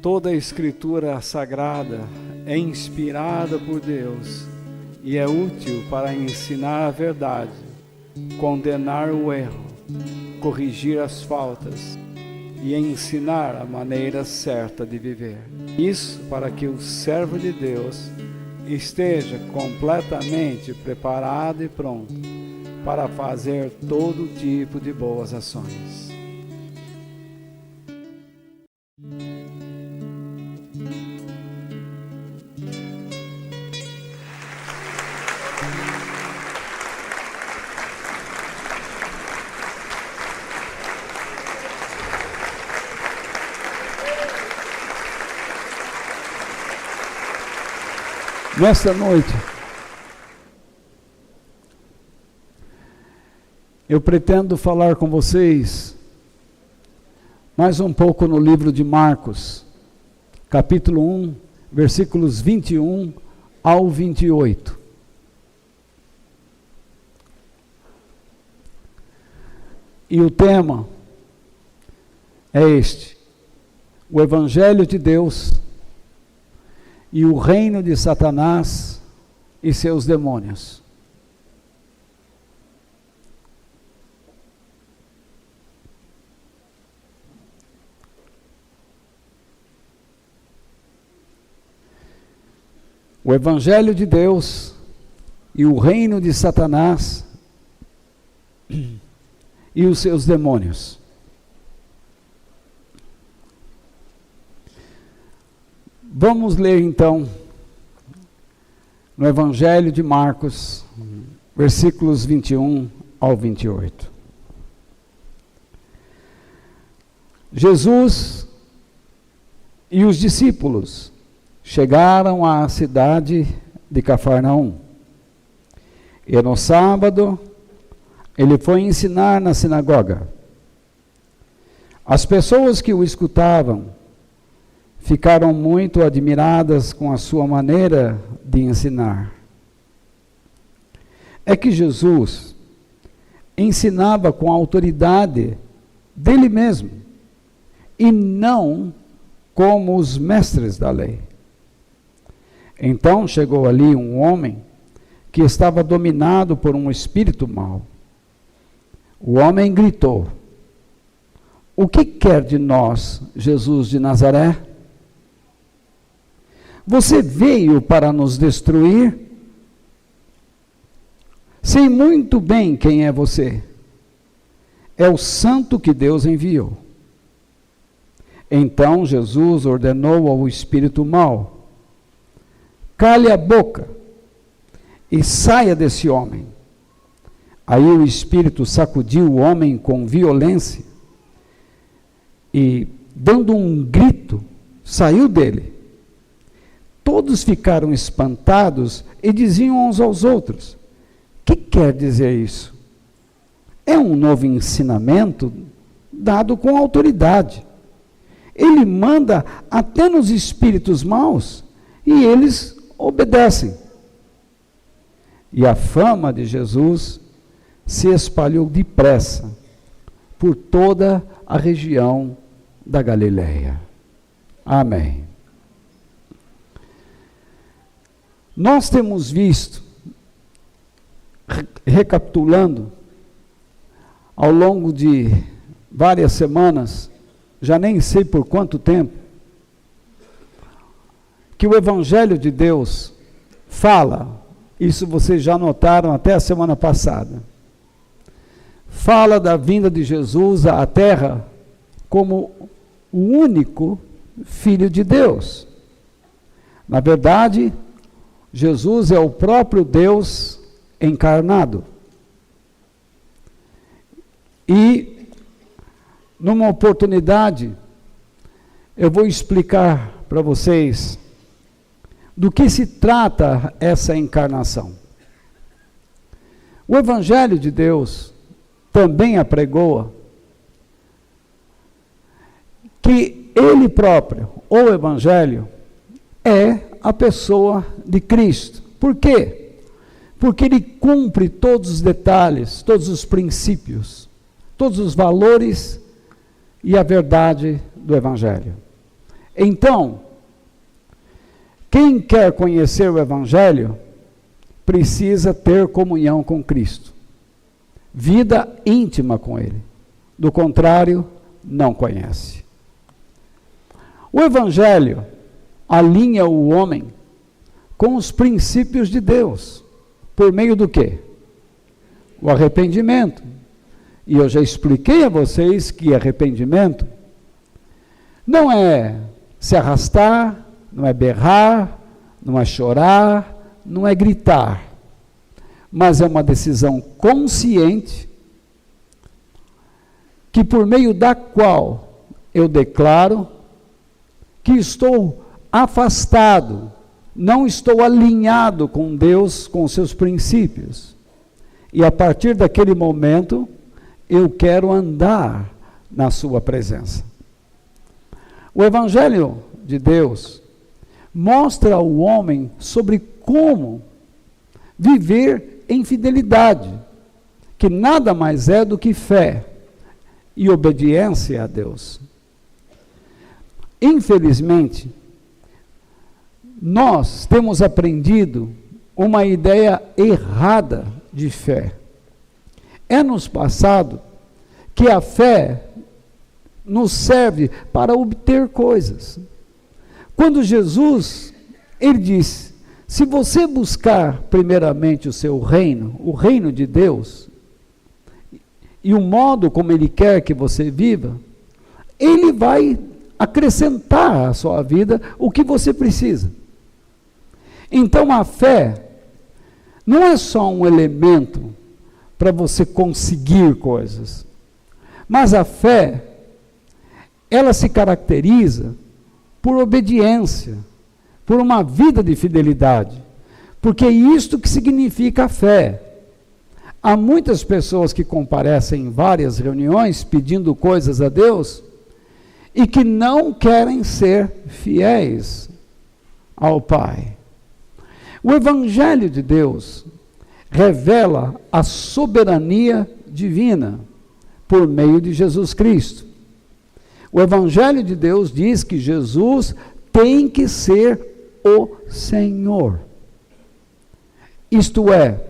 Toda a Escritura Sagrada é inspirada por Deus e é útil para ensinar a verdade, condenar o erro, corrigir as faltas e ensinar a maneira certa de viver. Isso para que o servo de Deus esteja completamente preparado e pronto para fazer todo tipo de boas ações. Nesta noite, eu pretendo falar com vocês mais um pouco no livro de Marcos, capítulo 1, versículos 21 ao 28. E o tema é este: o Evangelho de Deus e o reino de Satanás e seus demônios. O Evangelho de Deus e o reino de Satanás e os seus demônios. Vamos ler então no Evangelho de Marcos, versículos 21 ao 28. Jesus e os discípulos chegaram à cidade de Cafarnaum. E no sábado, ele foi ensinar na sinagoga. As pessoas que o escutavam ficaram muito admiradas com a sua maneira de ensinar. É que Jesus ensinava com a autoridade dele mesmo, e não como os mestres da lei. Então chegou ali um homem que estava dominado por um espírito mau. O homem gritou: "O que quer de nós, Jesus de Nazaré? Você veio para nos destruir? Sei muito bem quem é você. É o santo que Deus enviou." Então Jesus ordenou ao espírito mau: "Cale a boca e saia desse homem." Aí o espírito sacudiu o homem com violência e, dando um grito, saiu dele. Todos ficaram espantados e diziam uns aos outros: "Que quer dizer isso? É um novo ensinamento dado com autoridade. Ele manda até nos espíritos maus e eles obedecem." E a fama de Jesus se espalhou depressa por toda a região da Galileia. Amém. Nós temos visto, recapitulando, ao longo de várias semanas, já nem sei por quanto tempo, que o Evangelho de Deus fala, isso vocês já notaram até a semana passada, fala da vinda de Jesus à Terra como o único Filho de Deus. Na verdade, Jesus é o próprio Deus encarnado. E, numa oportunidade, eu vou explicar para vocês do que se trata essa encarnação. O Evangelho de Deus também apregoa que ele próprio, o Evangelho, é a pessoa de Cristo. Por quê? Porque ele cumpre todos os detalhes, todos os princípios, todos os valores e a verdade do Evangelho. Então, quem quer conhecer o Evangelho precisa ter comunhão com Cristo, vida íntima com Ele. Do contrário, não conhece. O Evangelho alinha o homem com os princípios de Deus, por meio do quê? O arrependimento. E eu já expliquei a vocês que arrependimento não é se arrastar, não é berrar, não é chorar, não é gritar, mas é uma decisão consciente que por meio da qual eu declaro que estou afastado, não estou alinhado com Deus, com seus princípios. E a partir daquele momento, eu quero andar na sua presença. O Evangelho de Deus mostra ao homem sobre como viver em fidelidade, que nada mais é do que fé e obediência a Deus. Infelizmente, nós temos aprendido uma ideia errada de fé. É nos passado que a fé nos serve para obter coisas. Quando Jesus, ele disse, se você buscar primeiramente o seu reino, o reino de Deus, e o modo como ele quer que você viva, ele vai acrescentar à sua vida o que você precisa. Então a fé não é só um elemento para você conseguir coisas, mas a fé, ela se caracteriza por obediência, por uma vida de fidelidade, porque é isto que significa a fé. Há muitas pessoas que comparecem em várias reuniões pedindo coisas a Deus e que não querem ser fiéis ao Pai. O Evangelho de Deus revela a soberania divina por meio de Jesus Cristo. O Evangelho de Deus diz que Jesus tem que ser o Senhor. Isto é,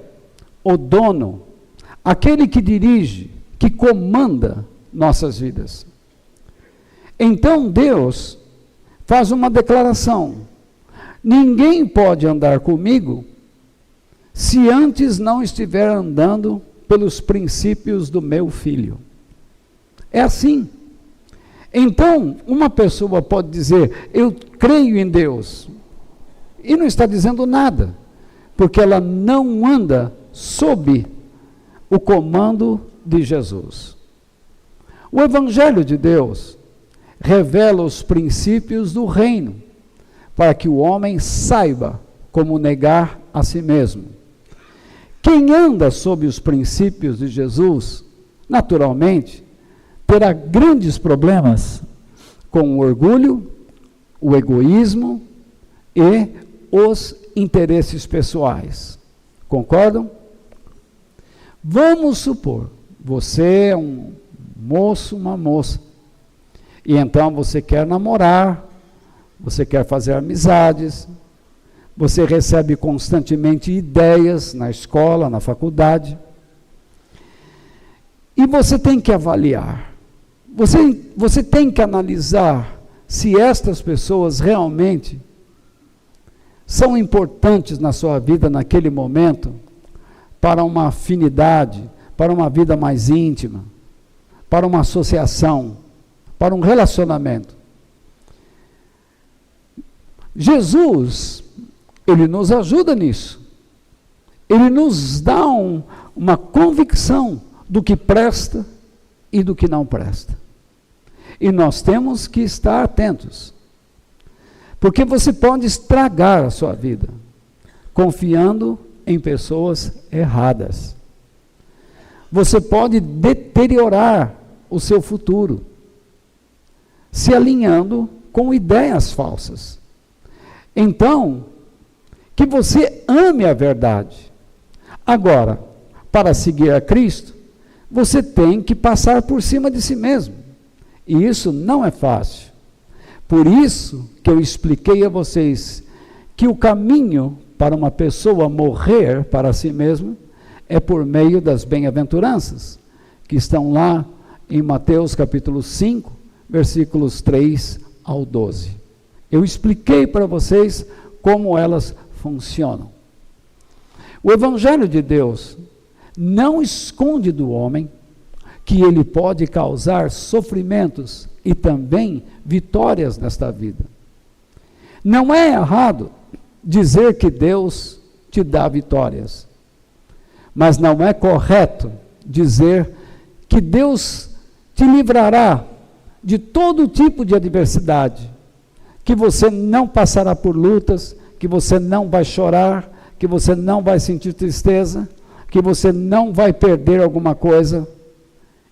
o dono, aquele que dirige, que comanda nossas vidas. Então Deus faz uma declaração: ninguém pode andar comigo se antes não estiver andando pelos princípios do meu filho. É assim. Então, uma pessoa pode dizer, eu creio em Deus, e não está dizendo nada, porque ela não anda sob o comando de Jesus. O Evangelho de Deus revela os princípios do reino, para que o homem saiba como negar a si mesmo. Quem anda sob os princípios de Jesus, naturalmente, terá grandes problemas com o orgulho, o egoísmo e os interesses pessoais. Concordam? Vamos supor, você é um moço, uma moça, e então você quer namorar, você quer fazer amizades, você recebe constantemente ideias na escola, na faculdade, e você tem que avaliar, você tem que analisar se estas pessoas realmente são importantes na sua vida naquele momento, para uma afinidade, para uma vida mais íntima, para uma associação, para um relacionamento. Jesus, ele nos ajuda nisso. Ele nos dá uma convicção do que presta e do que não presta. E nós temos que estar atentos. Porque você pode estragar a sua vida confiando em pessoas erradas. Você pode deteriorar o seu futuro se alinhando com ideias falsas. Então, que você ame a verdade. Agora, para seguir a Cristo, você tem que passar por cima de si mesmo. E isso não é fácil. Por isso que eu expliquei a vocês que o caminho para uma pessoa morrer para si mesmo é por meio das bem-aventuranças, que estão lá em Mateus capítulo 5, versículos 3 ao 12. Eu expliquei para vocês como elas funcionam. O Evangelho de Deus não esconde do homem que ele pode causar sofrimentos e também vitórias nesta vida. Não é errado dizer que Deus te dá vitórias, mas não é correto dizer que Deus te livrará de todo tipo de adversidade, que você não passará por lutas, que você não vai chorar, que você não vai sentir tristeza, que você não vai perder alguma coisa.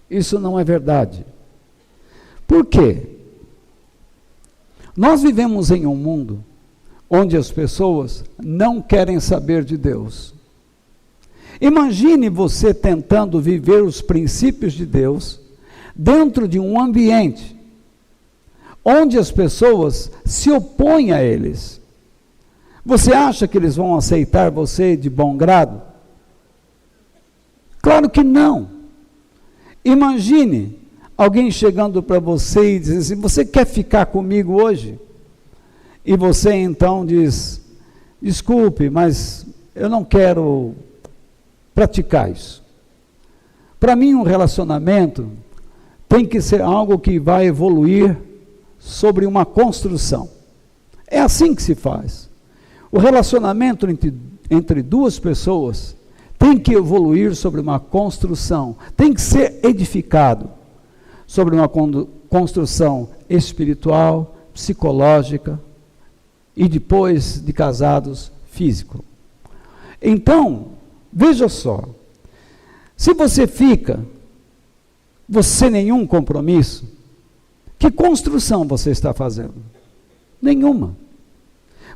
Isso não é verdade. Por quê? Nós vivemos em um mundo onde as pessoas não querem saber de Deus. Imagine você tentando viver os princípios de Deus dentro de um ambiente onde as pessoas se opõem a eles. Você acha que eles vão aceitar você de bom grado? Claro que não. Imagine alguém chegando para você e dizendo assim: você quer ficar comigo hoje? E você então diz: desculpe, mas eu não quero praticar isso. Para mim, um relacionamento tem que ser algo que vai evoluir sobre uma construção. É assim que se faz. O relacionamento entre duas pessoas tem que evoluir sobre uma construção, tem que ser edificado sobre uma construção espiritual, psicológica e depois de casados, físico. Então, veja só, se você fica, sem nenhum compromisso, que construção você está fazendo? Nenhuma.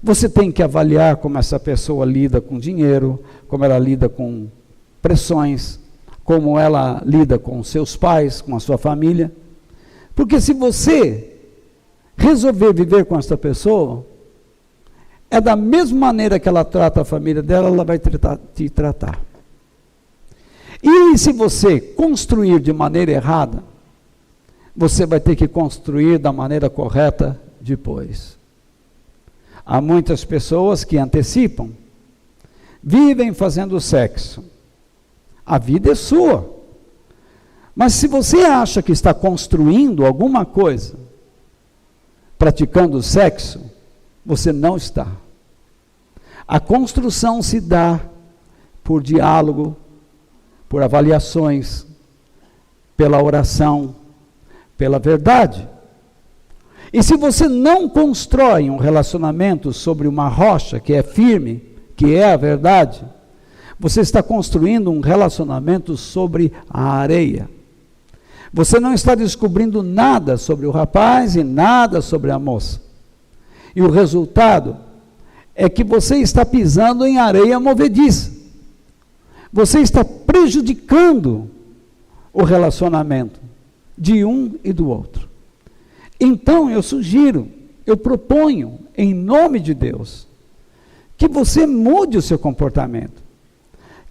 Você tem que avaliar como essa pessoa lida com dinheiro, como ela lida com pressões, como ela lida com seus pais, com a sua família. Porque se você resolver viver com essa pessoa, é da mesma maneira que ela trata a família dela, ela vai te tratar. E se você construir de maneira errada, você vai ter que construir da maneira correta depois. Há muitas pessoas que antecipam, vivem fazendo sexo. A vida é sua. Mas se você acha que está construindo alguma coisa, praticando sexo, você não está. A construção se dá por diálogo, por avaliações, pela oração, pela verdade. E se você não constrói um relacionamento sobre uma rocha que é firme, que é a verdade, você está construindo um relacionamento sobre a areia. Você não está descobrindo nada sobre o rapaz e nada sobre a moça. E o resultado é que você está pisando em areia movediça. Você está prejudicando o relacionamento de um e do outro. Então eu sugiro, eu proponho, em nome de Deus, que você mude o seu comportamento,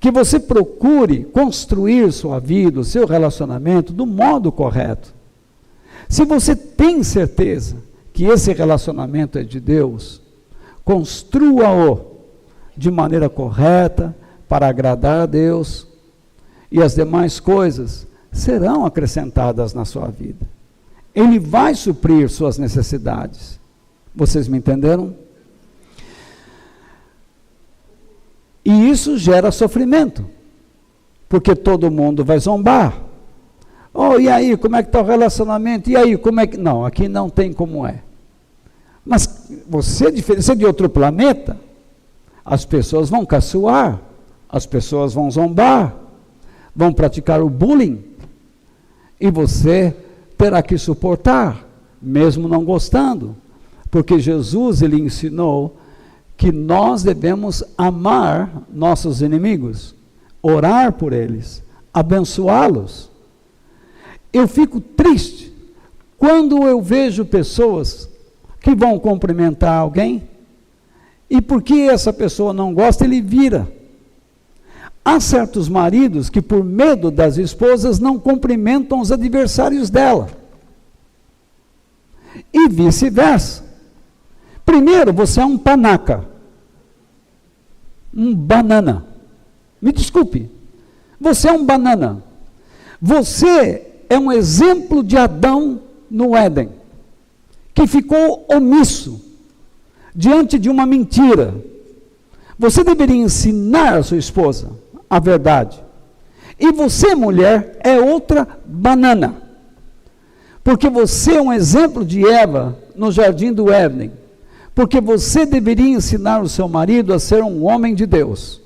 que você procure construir sua vida, o seu relacionamento do modo correto. Se você tem certeza que esse relacionamento é de Deus, construa-o de maneira correta, para agradar a Deus, e as demais coisas serão acrescentadas na sua vida. Ele vai suprir suas necessidades. Vocês me entenderam? E isso gera sofrimento, porque todo mundo vai zombar. Oh, e aí, como é que está o relacionamento? E aí, como é que... Não, aqui não tem como é. Mas você é de outro planeta, as pessoas vão caçoar, as pessoas vão zombar, vão praticar o bullying, e você terá que suportar, mesmo não gostando, porque Jesus, ele ensinou que nós devemos amar nossos inimigos, orar por eles, abençoá-los. Eu fico triste quando eu vejo pessoas que vão cumprimentar alguém, e porque essa pessoa não gosta, ele vira. Há certos maridos que, por medo das esposas, não cumprimentam os adversários dela. E vice-versa. Primeiro, você é um panaca, um banana. Me desculpe, você é um banana. Você é um exemplo de Adão no Éden, que ficou omisso diante de uma mentira. Você deveria ensinar a sua esposa a verdade. E você, mulher, é outra banana, porque você é um exemplo de Eva no jardim do Éden, porque você deveria ensinar o seu marido a ser um homem de Deus,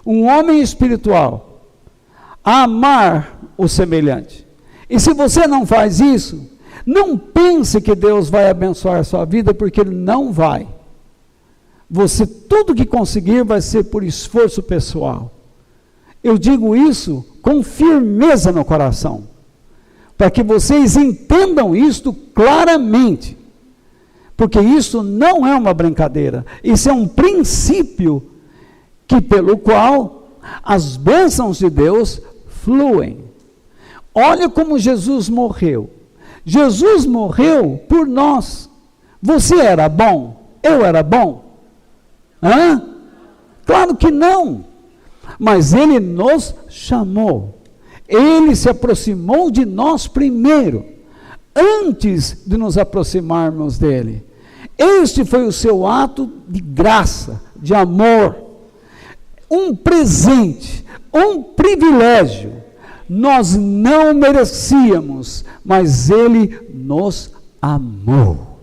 um homem espiritual, a amar o semelhante. E se você não faz isso, não pense que Deus vai abençoar a sua vida, porque Ele não vai. Você, tudo que conseguir vai ser por esforço pessoal. Eu digo isso com firmeza no coração, para que vocês entendam isto claramente, porque isso não é uma brincadeira, isso é um princípio pelo qual as bênçãos de Deus fluem. Olha como Jesus morreu. Jesus morreu por nós. Você era bom? Eu era bom? Hã? Claro que não. Mas Ele nos chamou. Ele se aproximou de nós primeiro, antes de nos aproximarmos dEle. Este foi o seu ato de graça, de amor, um presente, um privilégio. Nós não merecíamos, mas Ele nos amou.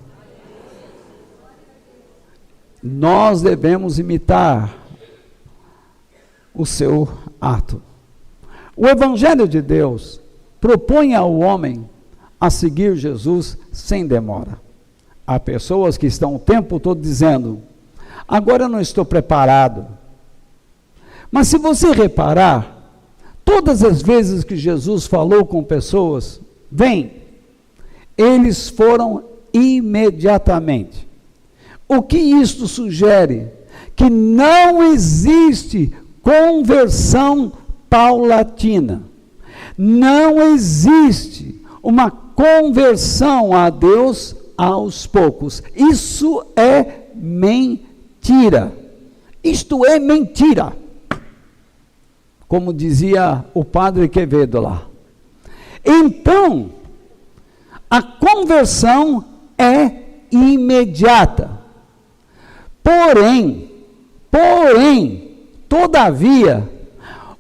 Nós devemos imitar o seu ato. O Evangelho de Deus propõe ao homem a seguir Jesus sem demora. Há pessoas que estão o tempo todo dizendo: agora eu não estou preparado. Mas se você reparar, todas as vezes que Jesus falou com pessoas, vem, eles foram imediatamente. O que isto sugere? Que não existe conversão paulatina. Não existe uma conversão a Deus aos poucos. Isso é mentira. Isto é mentira. Como dizia o padre Quevedo lá. Então, a conversão é imediata. Porém, todavia,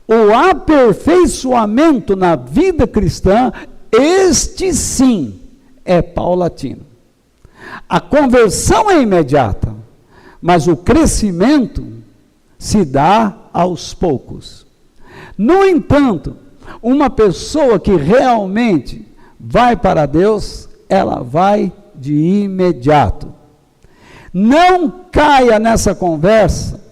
o aperfeiçoamento na vida cristã, este sim, é paulatino. A conversão é imediata, mas o crescimento se dá aos poucos. No entanto, uma pessoa que realmente vai para Deus, ela vai de imediato. Não caia nessa conversa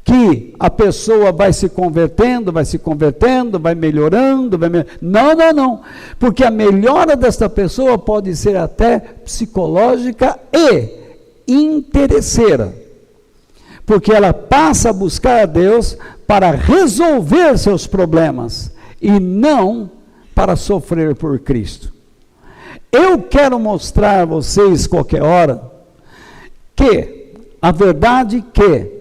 que a pessoa vai se convertendo, vai melhorando, não, porque a melhora desta pessoa pode ser até psicológica e interesseira, porque ela passa a buscar a Deus para resolver seus problemas, e não para sofrer por Cristo. Eu quero mostrar a vocês, qualquer hora, que a verdade que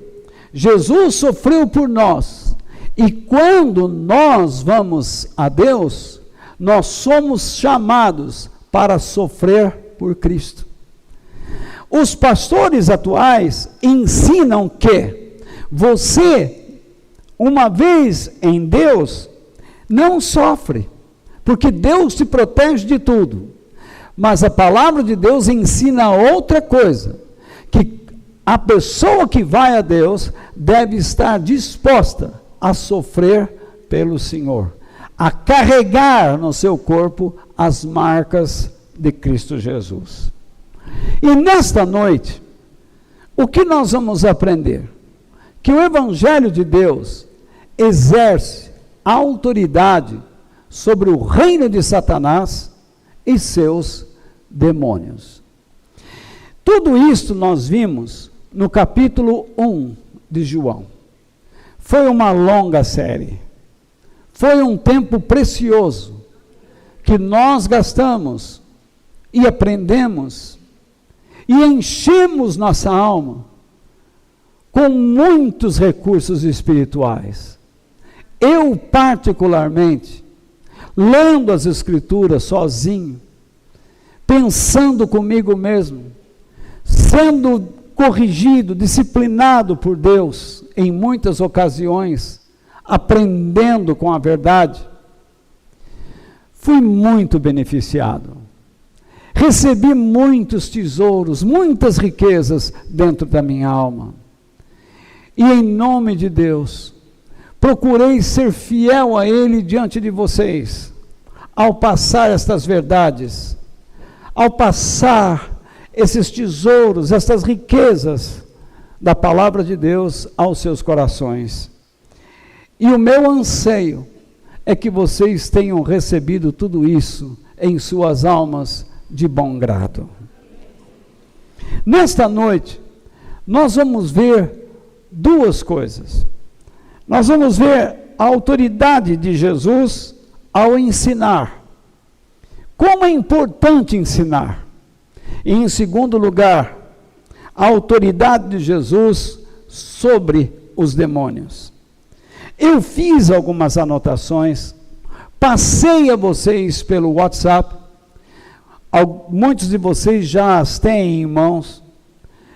Jesus sofreu por nós, e quando nós vamos a Deus, nós somos chamados para sofrer por Cristo. Os pastores atuais ensinam que você, uma vez em Deus, não sofre, porque Deus te protege de tudo. Mas a palavra de Deus ensina outra coisa. A pessoa que vai a Deus deve estar disposta a sofrer pelo Senhor, a carregar no seu corpo as marcas de Cristo Jesus. E nesta noite, o que nós vamos aprender? Que o Evangelho de Deus exerce autoridade sobre o reino de Satanás e seus demônios. Tudo isso nós vimos no capítulo 1 de João. Foi uma longa série. Foi um tempo precioso que nós gastamos e aprendemos e enchemos nossa alma com muitos recursos espirituais. Eu, particularmente, lendo as Escrituras sozinho, pensando comigo mesmo, sendo corrigido, disciplinado por Deus em muitas ocasiões, aprendendo com a verdade, fui muito beneficiado. Recebi muitos tesouros, muitas riquezas dentro da minha alma. E em nome de Deus, procurei ser fiel a Ele diante de vocês, ao passar estas verdades, ao passar esses tesouros, essas riquezas da palavra de Deus aos seus corações. E o meu anseio é que vocês tenham recebido tudo isso em suas almas de bom grado. Nesta noite, nós vamos ver duas coisas. Nós vamos ver a autoridade de Jesus ao ensinar. Como é importante ensinar. E em segundo lugar, a autoridade de Jesus sobre os demônios. Eu fiz algumas anotações, passei a vocês pelo WhatsApp, muitos de vocês já as têm em mãos,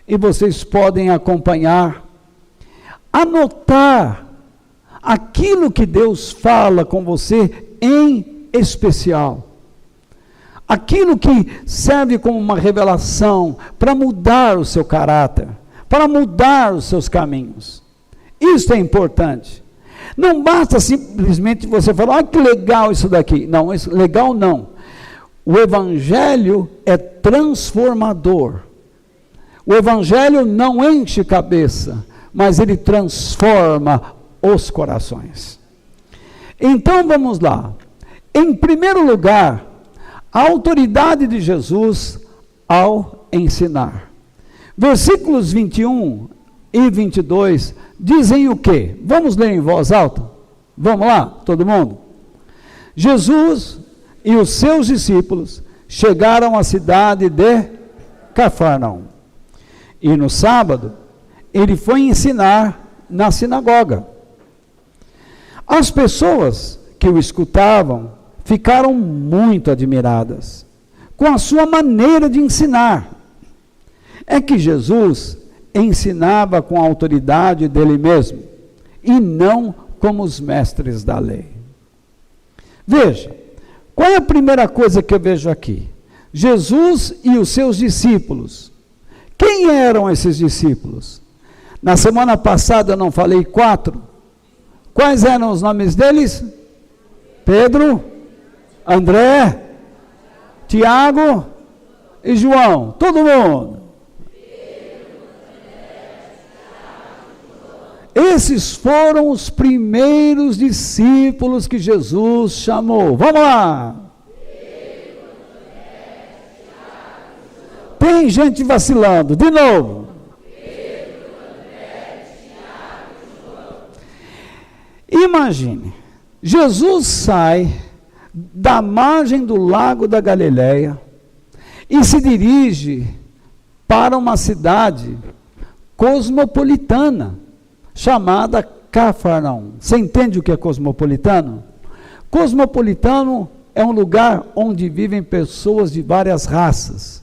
e vocês podem acompanhar, anotar aquilo que Deus fala com você em especial. Aquilo que serve como uma revelação para mudar o seu caráter, para mudar os seus caminhos. Isso é importante. Não basta simplesmente você falar, que legal isso daqui. Não, isso, legal não. O Evangelho é transformador. O Evangelho não enche cabeça, mas ele transforma os corações. Então vamos lá. Em primeiro lugar, a autoridade de Jesus ao ensinar. Versículos 21 e 22 dizem o quê? Vamos ler em voz alta? Vamos lá, todo mundo? Jesus e os seus discípulos chegaram à cidade de Cafarnaum. E no sábado, ele foi ensinar na sinagoga. As pessoas que o escutavam ficaram muito admiradas com a sua maneira de ensinar. É que Jesus ensinava com a autoridade dele mesmo, e não como os mestres da lei. Veja, qual é a primeira coisa que eu vejo aqui? Jesus e os seus discípulos. Quem eram esses discípulos? Na semana passada eu não falei 4. Quais eram os nomes deles? Pedro, André, Tiago e João. Todo mundo. Esses foram os primeiros discípulos que Jesus chamou. Vamos lá. Tem gente vacilando. De novo. Imagine, Jesus sai da margem do lago da Galileia e se dirige para uma cidade cosmopolitana, chamada Cafarnaum. Você entende o que é cosmopolitano? Cosmopolitano é um lugar onde vivem pessoas de várias raças,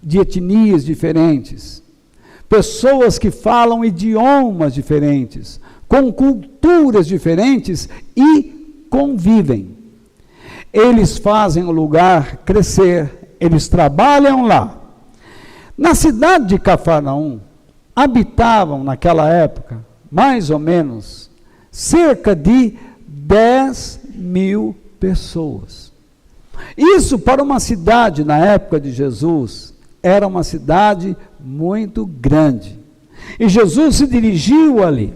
de etnias diferentes, pessoas que falam idiomas diferentes, com culturas diferentes e convivem. Eles fazem o lugar crescer, eles trabalham lá. Na cidade de Cafarnaum, habitavam naquela época, mais ou menos, cerca de 10.000 pessoas. Isso para uma cidade na época de Jesus, era uma cidade muito grande. E Jesus se dirigiu ali.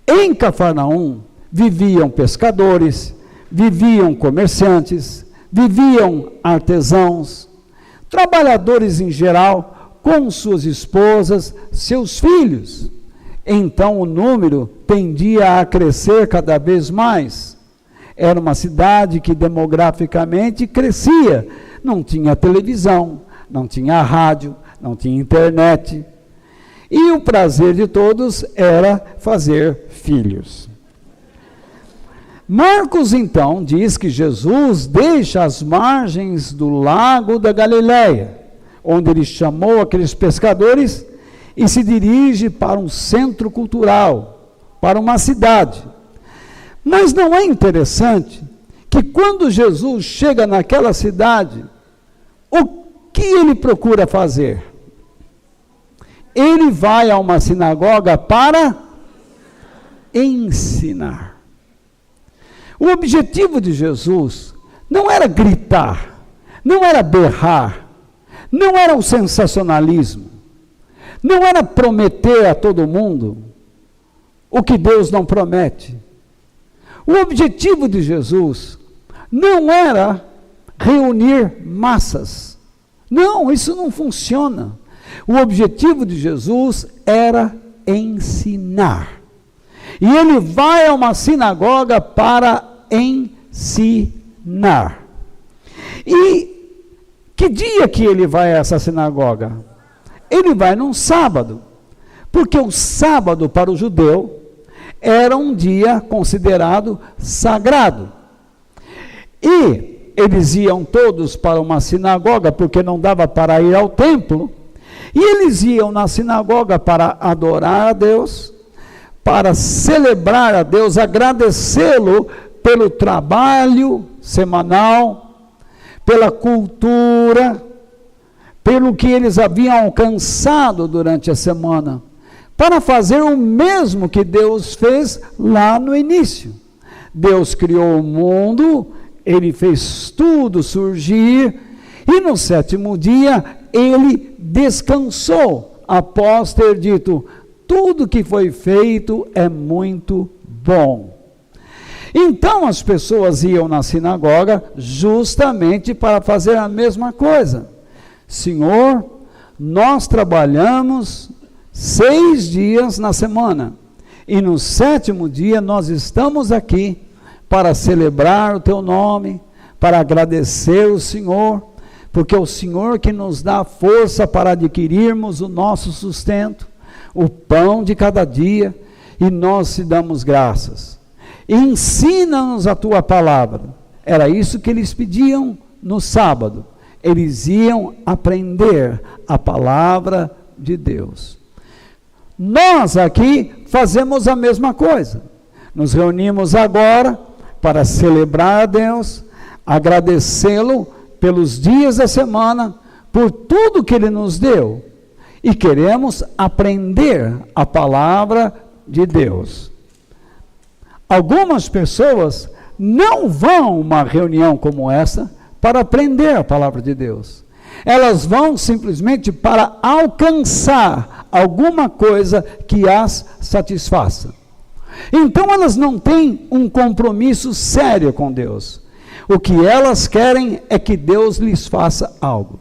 Em Cafarnaum viviam pescadores, viviam comerciantes, viviam artesãos, trabalhadores em geral, com suas esposas, seus filhos. Então o número tendia a crescer cada vez mais. Era uma cidade que demograficamente crescia. Não tinha televisão, não tinha rádio, não tinha internet. E o prazer de todos era fazer filhos. Marcos então diz que Jesus deixa as margens do lago da Galileia, onde ele chamou aqueles pescadores, e se dirige para um centro cultural, para uma cidade. Mas não é interessante que quando Jesus chega naquela cidade, o que ele procura fazer? Ele vai a uma sinagoga para ensinar. O objetivo de Jesus não era gritar, não era berrar, não era o sensacionalismo, não era prometer a todo mundo o que Deus não promete. O objetivo de Jesus não era reunir massas. Não, isso não funciona. O objetivo de Jesus era ensinar. E ele vai a uma sinagoga para ensinar. E que dia que ele vai a essa sinagoga? Ele vai num sábado, porque o sábado para o judeu era um dia considerado sagrado. E eles iam todos para uma sinagoga, porque não dava para ir ao templo, e eles iam na sinagoga para adorar a Deus, para celebrar a Deus, agradecê-lo pelo trabalho semanal, pela cultura, pelo que eles haviam alcançado durante a semana, para fazer o mesmo que Deus fez lá no início. Deus criou o mundo, ele fez tudo surgir, e no sétimo dia ele descansou, após ter dito: tudo que foi feito é muito bom. Então as pessoas iam na sinagoga justamente para fazer a mesma coisa. Senhor, nós trabalhamos 6 dias na semana, e no sétimo dia nós estamos aqui para celebrar o teu nome, para agradecer o Senhor, porque é o Senhor que nos dá força para adquirirmos o nosso sustento, o pão de cada dia, e nós te damos graças. Ensina-nos a tua palavra. Era isso que eles pediam no sábado. Eles iam aprender a palavra de Deus. Nós aqui fazemos a mesma coisa. Nos reunimos agora para celebrar a Deus, agradecê-lo pelos dias da semana, por tudo que Ele nos deu. E queremos aprender a palavra de Deus. Algumas pessoas não vão a uma reunião como essa para aprender a palavra de Deus. Elas vão simplesmente para alcançar alguma coisa que as satisfaça. Então elas não têm um compromisso sério com Deus. O que elas querem é que Deus lhes faça algo.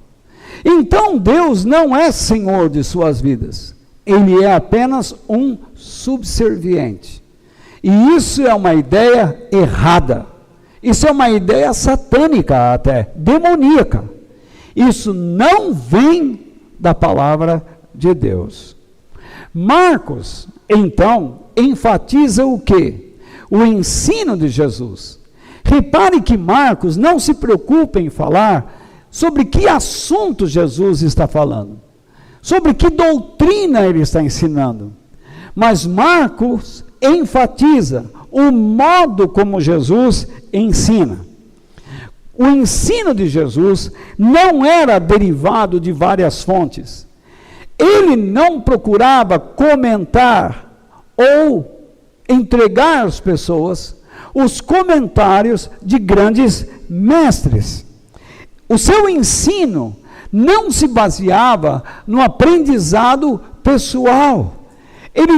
Então Deus não é Senhor de suas vidas. Ele é apenas um subserviente. E isso é uma ideia errada. Isso é uma ideia satânica até, demoníaca. Isso não vem da palavra de Deus. Marcos, então, enfatiza o quê? O ensino de Jesus. Repare que Marcos não se preocupa em falar sobre que assunto Jesus está falando, sobre que doutrina ele está ensinando. Mas Marcos enfatiza o modo como Jesus ensina. O ensino de Jesus não era derivado de várias fontes. Ele não procurava comentar ou entregar às pessoas os comentários de grandes mestres. O seu ensino não se baseava no aprendizado pessoal. Ele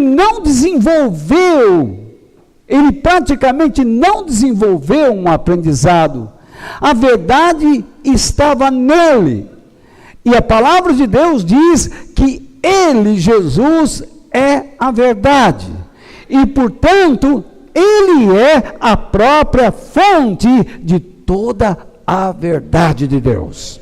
praticamente não desenvolveu um aprendizado. A verdade estava nele. E a palavra de Deus diz que ele, Jesus, é a verdade. E, portanto, ele é a própria fonte de toda a verdade de Deus.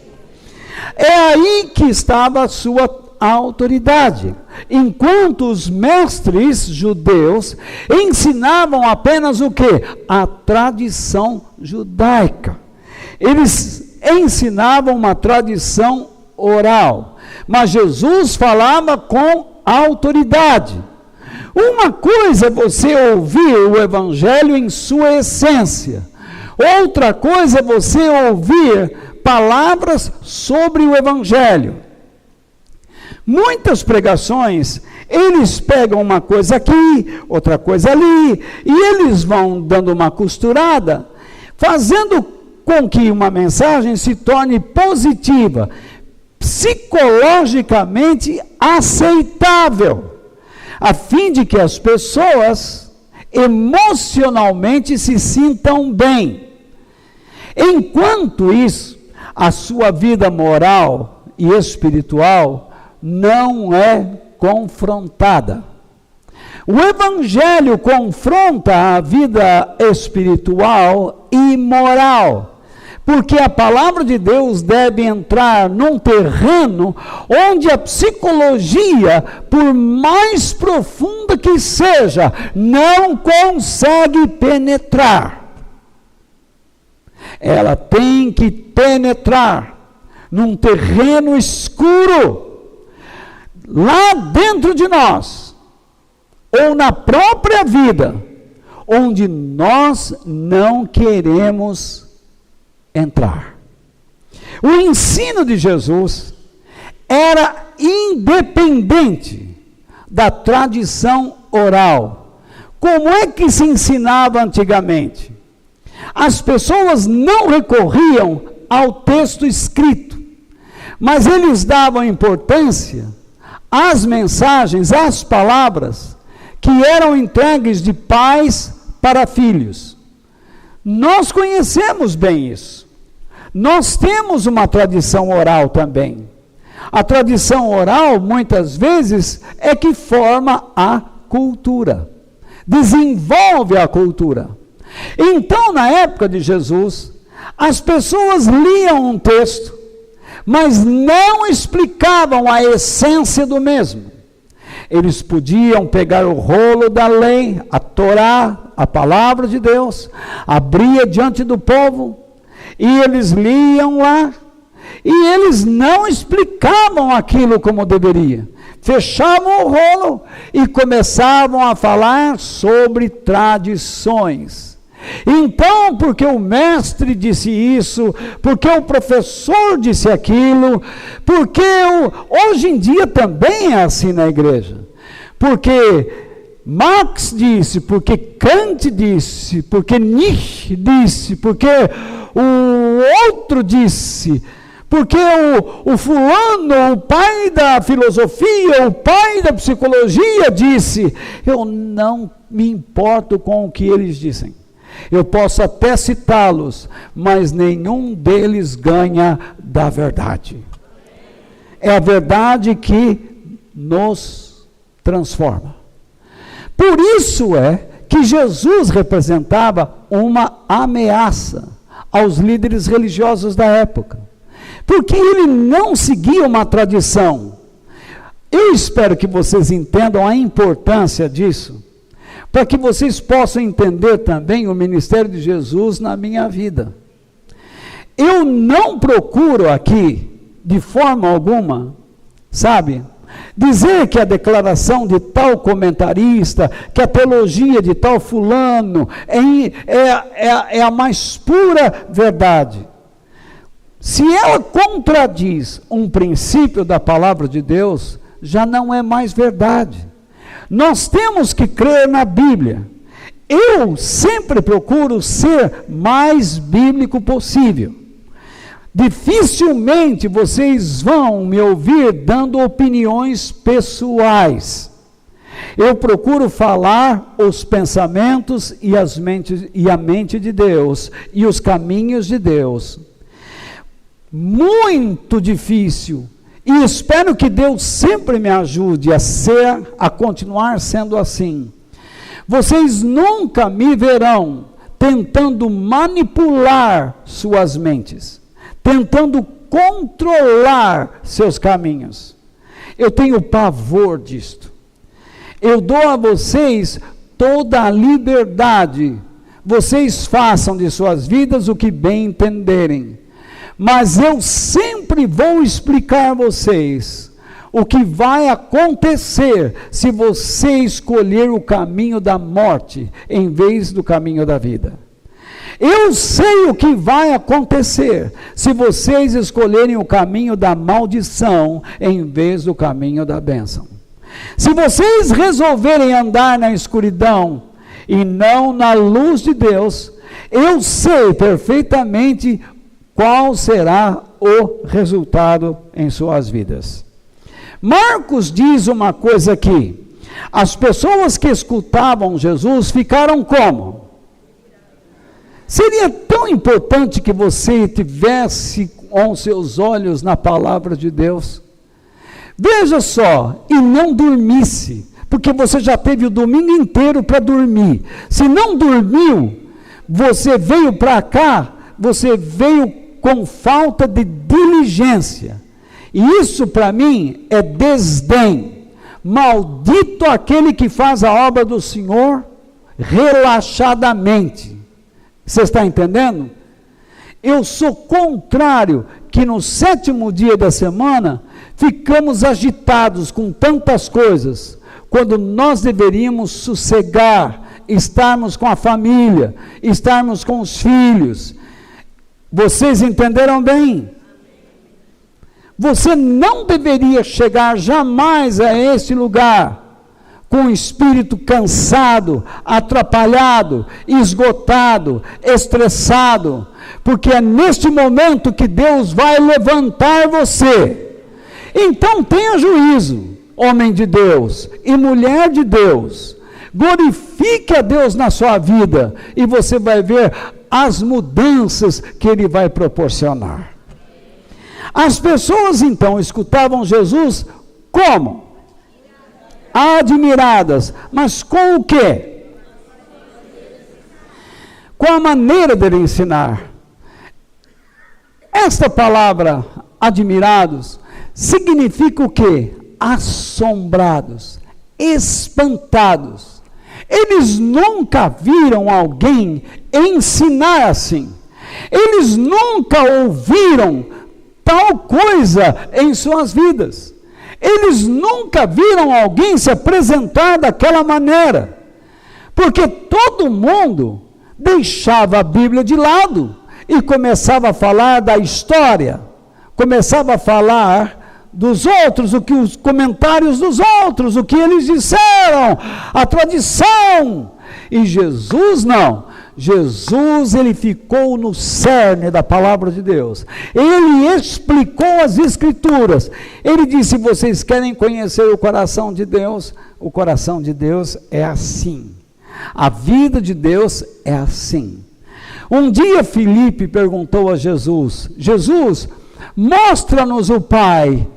É aí que estava a sua autoridade. Enquanto os mestres judeus ensinavam apenas o quê? A tradição judaica. Eles ensinavam uma tradição oral, mas Jesus falava com autoridade. Uma coisa é você ouvir o evangelho em sua essência, outra coisa é você ouvir palavras sobre o evangelho. Muitas pregações, eles pegam uma coisa aqui, outra coisa ali, e eles vão dando uma costurada, fazendo com que uma mensagem se torne positiva, psicologicamente aceitável, a fim de que as pessoas emocionalmente se sintam bem. Enquanto isso, a sua vida moral e espiritual não é confrontada. O Evangelho confronta a vida espiritual e moral, porque a palavra de Deus deve entrar num terreno onde a psicologia, por mais profunda que seja, não consegue penetrar. Ela tem que penetrar num terreno escuro, lá dentro de nós, ou na própria vida, onde nós não queremos entrar. O ensino de Jesus era independente da tradição oral. Como é que se ensinava antigamente? As pessoas não recorriam ao texto escrito, mas eles davam importância às mensagens, às palavras que eram entregues de pais para filhos. Nós conhecemos bem isso. Nós temos uma tradição oral também. A tradição oral, muitas vezes, é que forma a cultura, desenvolve a cultura. Então, na época de Jesus, as pessoas liam um texto, mas não explicavam a essência do mesmo. Eles podiam pegar o rolo da lei, a Torá, a palavra de Deus, abria diante do povo, e eles liam lá, e eles não explicavam aquilo como deveria. Fechavam o rolo e começavam a falar sobre tradições. Então, porque o mestre disse isso, porque o professor disse aquilo, porque hoje em dia também é assim na igreja. Porque Marx disse, porque Kant disse, porque Nietzsche disse, porque o outro disse, porque o fulano, o pai da filosofia, o pai da psicologia disse. Eu não me importo com o que eles dizem. Eu posso até citá-los, mas nenhum deles ganha da verdade. É a verdade que nos transforma. Por isso é que Jesus representava uma ameaça aos líderes religiosos da época. Porque ele não seguia uma tradição. Eu espero que vocês entendam a importância disso, para que vocês possam entender também o ministério de Jesus na minha vida. Eu não procuro aqui, de forma alguma, dizer que a declaração de tal comentarista, que a teologia de tal fulano é a mais pura verdade. Se ela contradiz um princípio da palavra de Deus, já não é mais verdade. Nós temos que crer na Bíblia. Eu sempre procuro ser mais bíblico possível. Dificilmente vocês vão me ouvir dando opiniões pessoais. Eu procuro falar os pensamentos e a mente de Deus e os caminhos de Deus. Muito difícil. E espero que Deus sempre me ajude a continuar sendo assim. Vocês nunca me verão tentando manipular suas mentes, tentando controlar seus caminhos. Eu tenho pavor disto. Eu dou a vocês toda a liberdade. Vocês façam de suas vidas o que bem entenderem. Mas eu sempre vou explicar a vocês o que vai acontecer se você escolher o caminho da morte em vez do caminho da vida. Eu sei o que vai acontecer se vocês escolherem o caminho da maldição em vez do caminho da bênção. Se vocês resolverem andar na escuridão e não na luz de Deus, eu sei perfeitamente qual será o resultado em suas vidas. Marcos diz uma coisa aqui: as pessoas que escutavam Jesus ficaram como? Seria tão importante que você tivesse com seus olhos na palavra de Deus. Veja só, e não dormisse, porque você já teve o domingo inteiro para dormir. Se não dormiu, você veio para cá, você veio com falta de diligência. E isso para mim é desdém. Maldito aquele que faz a obra do Senhor relaxadamente. Você está entendendo? Eu sou contrário que no 7º dia da semana ficamos agitados com tantas coisas, quando nós deveríamos sossegar, estarmos com a família, estarmos com os filhos. Vocês entenderam bem? Você não deveria chegar jamais a esse lugar com o espírito cansado, atrapalhado, esgotado, estressado, porque é neste momento que Deus vai levantar você. Então tenha juízo, homem de Deus e mulher de Deus. Glorifique a Deus na sua vida e você vai ver as mudanças que Ele vai proporcionar. As pessoas então escutavam Jesus como? Admiradas. Mas com o quê? Com a maneira dele ensinar. Esta palavra, admirados, significa o quê? Assombrados, espantados. Eles nunca viram alguém ensinar assim. Eles nunca ouviram tal coisa em suas vidas. Eles nunca viram alguém se apresentar daquela maneira. Porque todo mundo deixava a Bíblia de lado e começava a falar da história, começava a falar dos outros, os comentários dos outros, o que eles disseram, a tradição. E Jesus não. Jesus, ele ficou no cerne da palavra de Deus. Ele explicou as Escrituras. Ele disse: vocês querem conhecer o coração de Deus? O coração de Deus é assim. A vida de Deus é assim. Um dia Filipe perguntou a Jesus: Jesus, mostra-nos o Pai.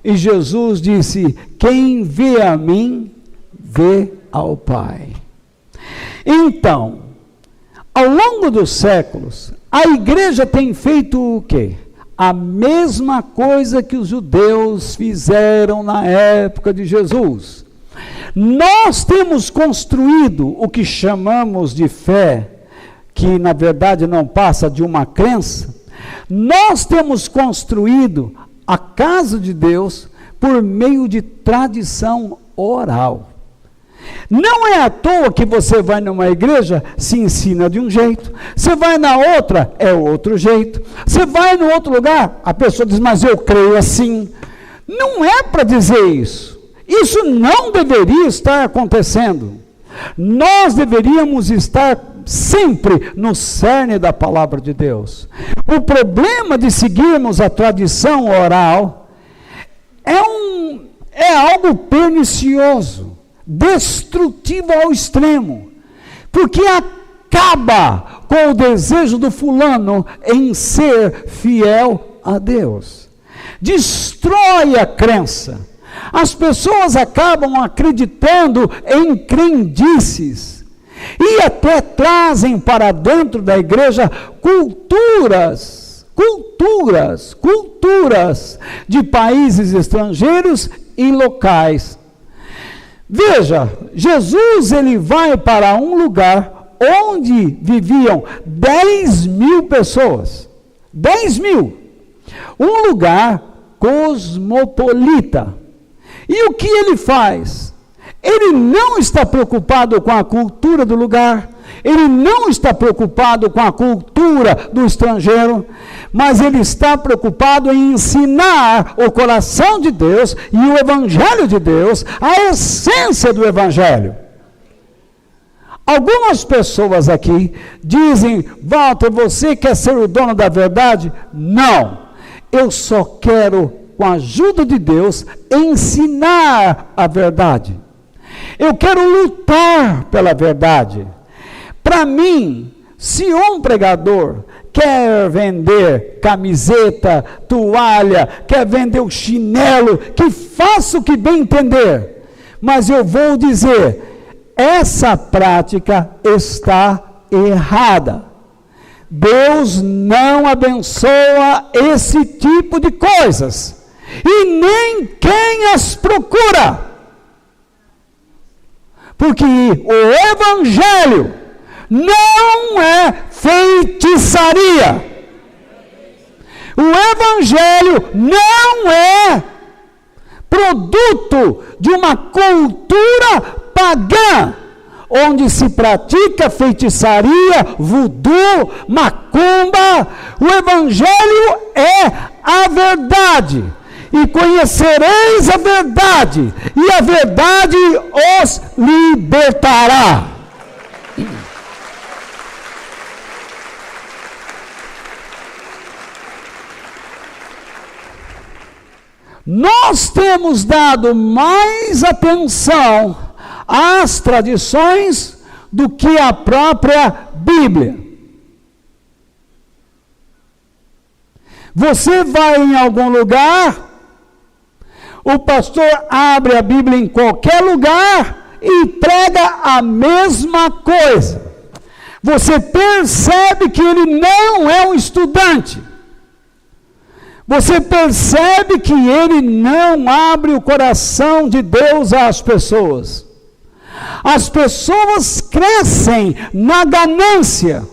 E Jesus disse: quem vê a mim, vê ao Pai. Então, ao longo dos séculos, a igreja tem feito o quê? A mesma coisa que os judeus fizeram na época de Jesus. Nós temos construído o que chamamos de fé, que na verdade não passa de uma crença. Nós temos construído a casa de Deus por meio de tradição oral. Não é à toa que você vai numa igreja, se ensina de um jeito, você vai na outra, é outro jeito, você vai no outro lugar, a pessoa diz: mas eu creio assim. Não é para dizer isso. Isso não deveria estar acontecendo. Nós deveríamos estar sempre no cerne da palavra de Deus. O problema de seguirmos a tradição oral é algo pernicioso, destrutivo ao extremo, porque acaba com o desejo do fulano em ser fiel a Deus. Destrói a crença. As pessoas acabam acreditando em crendices e até trazem para dentro da igreja culturas de países estrangeiros e locais. Veja, Jesus ele vai para um lugar onde viviam 10.000 pessoas. 10.000. Um lugar cosmopolita. E o que ele faz? Ele não está preocupado com a cultura do lugar, ele não está preocupado com a cultura do estrangeiro, mas ele está preocupado em ensinar o coração de Deus e o Evangelho de Deus, a essência do Evangelho. Algumas pessoas aqui dizem: Walter, você quer ser o dono da verdade? Não, eu só quero, com a ajuda de Deus, ensinar a verdade. Eu quero lutar pela verdade. Para mim, se um pregador quer vender camiseta, toalha, quer vender o chinelo, que faça o que bem entender. Mas eu vou dizer, essa prática está errada. Deus não abençoa esse tipo de coisas. E nem quem as procura. Porque o Evangelho não é feitiçaria. O Evangelho não é produto de uma cultura pagã, onde se pratica feitiçaria, voodoo, macumba. O Evangelho é a verdade. E conhecereis a verdade, e a verdade os libertará. Nós temos dado mais atenção às tradições do que à própria Bíblia. Você vai em algum lugar, o pastor abre a Bíblia em qualquer lugar e prega a mesma coisa. Você percebe que ele não é um estudante. Você percebe que ele não abre o coração de Deus às pessoas. As pessoas crescem na ganância,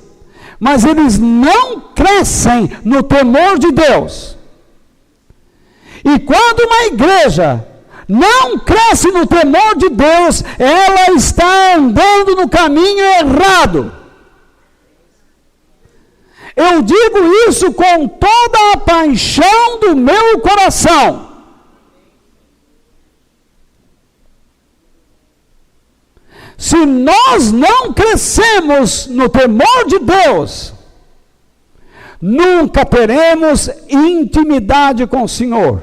mas eles não crescem no temor de Deus. E quando uma igreja não cresce no temor de Deus, ela está andando no caminho errado. Eu digo isso com toda a paixão do meu coração. Se nós não crescemos no temor de Deus, nunca teremos intimidade com o Senhor.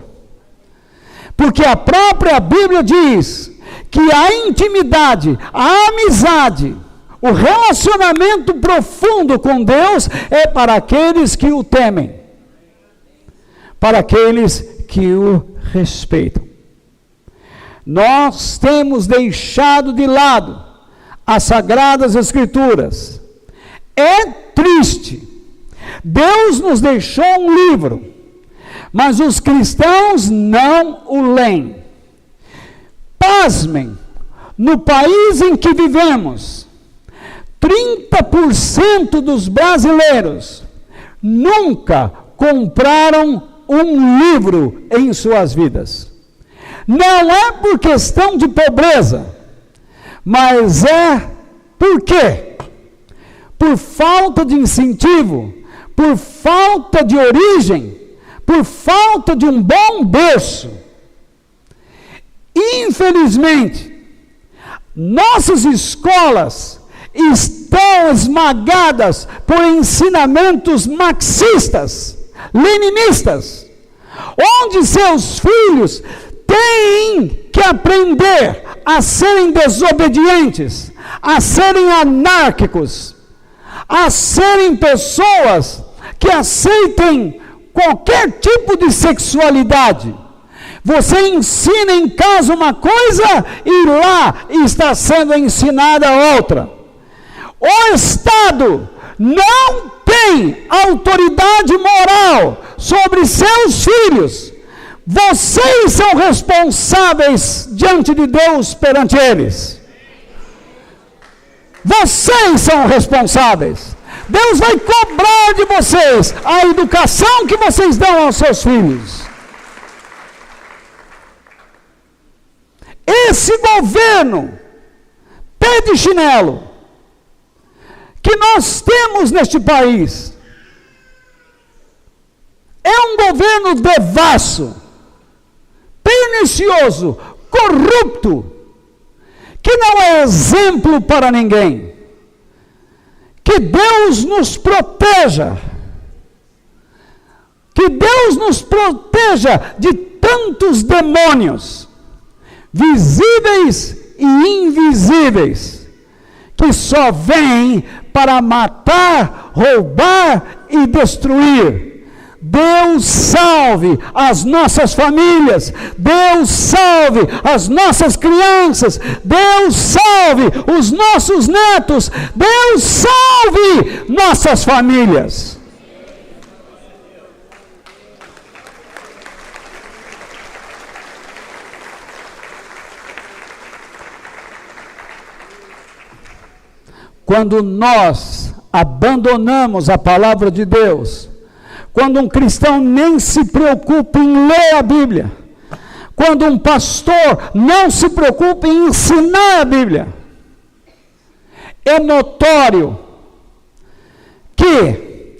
Porque a própria Bíblia diz que a intimidade, a amizade, o relacionamento profundo com Deus é para aqueles que o temem, para aqueles que o respeitam. Nós temos deixado de lado as Sagradas Escrituras. É triste. Deus nos deixou um livro, mas os cristãos não o leem. Pasmem, no país em que vivemos, 30% dos brasileiros nunca compraram um livro em suas vidas. Não é por questão de pobreza, mas é por quê? Por falta de incentivo, por falta de origem, por falta de um bom berço. Infelizmente, nossas escolas estão esmagadas por ensinamentos marxistas, leninistas, onde seus filhos têm que aprender a serem desobedientes, a serem anárquicos, a serem pessoas que aceitem qualquer tipo de sexualidade. Você ensina em casa uma coisa e lá está sendo ensinada outra. O Estado não tem autoridade moral sobre seus filhos. Vocês são responsáveis diante de Deus perante eles. Vocês são responsáveis. Deus vai cobrar de vocês a educação que vocês dão aos seus filhos. Esse governo pé de chinelo que nós temos neste país é um governo devasso, pernicioso, corrupto, que não é exemplo para ninguém. Que Deus nos proteja. Que Deus nos proteja de tantos demônios, visíveis e invisíveis, que só vêm para matar, roubar e destruir. Deus salve as nossas famílias, Deus salve as nossas crianças, Deus salve os nossos netos, Deus salve nossas famílias. Quando nós abandonamos a palavra de Deus, quando um cristão nem se preocupa em ler a Bíblia, quando um pastor não se preocupa em ensinar a Bíblia, é notório que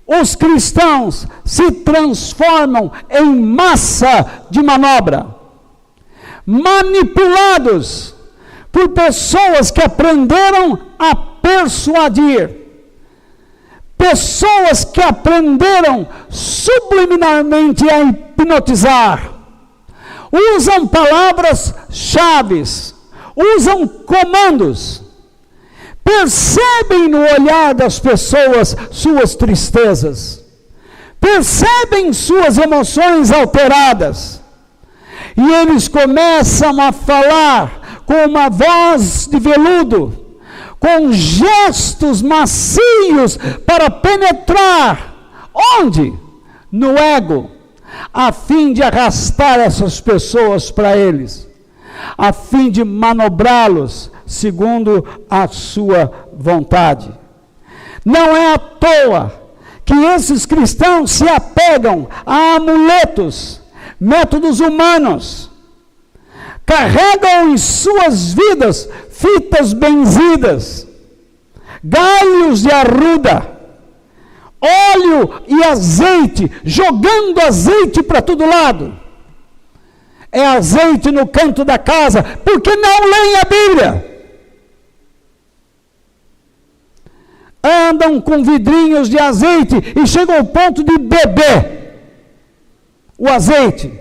os cristãos se transformam em massa de manobra, manipulados por pessoas que aprenderam a persuadir, pessoas que aprenderam subliminarmente a hipnotizar, usam palavras-chave, usam comandos, percebem no olhar das pessoas suas tristezas, percebem suas emoções alteradas, e eles começam a falar com uma voz de veludo, com gestos macios para penetrar. Onde? No ego, a fim de arrastar essas pessoas para eles, a fim de manobrá-los segundo a sua vontade. Não é à toa que esses cristãos se apegam a amuletos, métodos humanos, carregam em suas vidas fitas benzidas, galhos de arruda, óleo e azeite, jogando azeite para todo lado. É azeite no canto da casa, porque não leem a Bíblia. Andam com vidrinhos de azeite e chegam ao ponto de beber o azeite.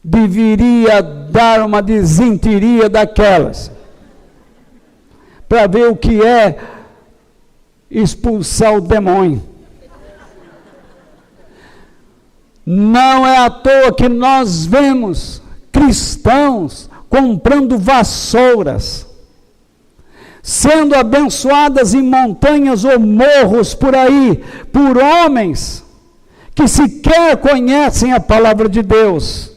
Deveria dar uma desinteria daquelas, para ver o que é expulsar o demônio. Não é à toa que nós vemos cristãos comprando vassouras, sendo abençoadas em montanhas ou morros por aí, por homens que sequer conhecem a palavra de Deus.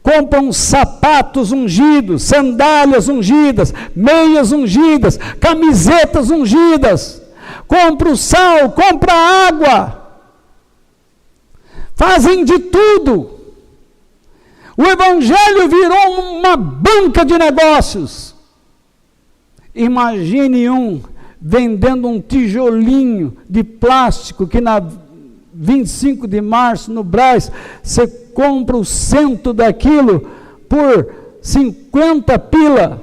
Compram sapatos ungidos, sandálias ungidas, meias ungidas, camisetas ungidas, compra o sal, compra água, fazem de tudo. O evangelho virou uma banca de negócios. Imagine um vendendo um tijolinho de plástico que na 25 de março no Brás você compra o cento daquilo por 50 pila.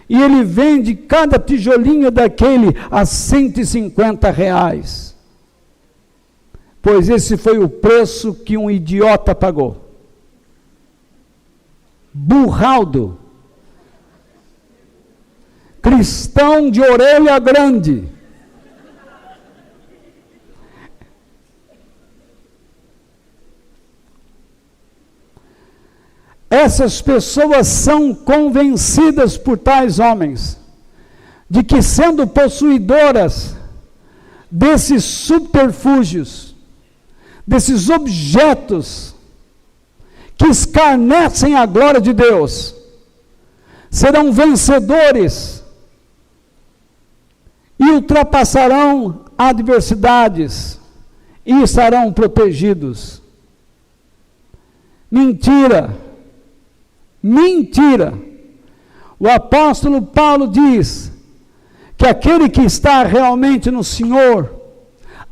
E ele vende cada tijolinho daquele a 150 reais. Pois esse foi o preço que um idiota pagou. Burraldo. Cristão de orelha grande. Essas pessoas são convencidas por tais homens de que, sendo possuidoras desses subterfúgios, desses objetos que escarnecem a glória de Deus, serão vencedores e ultrapassarão adversidades e estarão protegidos. Mentira! Mentira! O apóstolo Paulo diz que aquele que está realmente no Senhor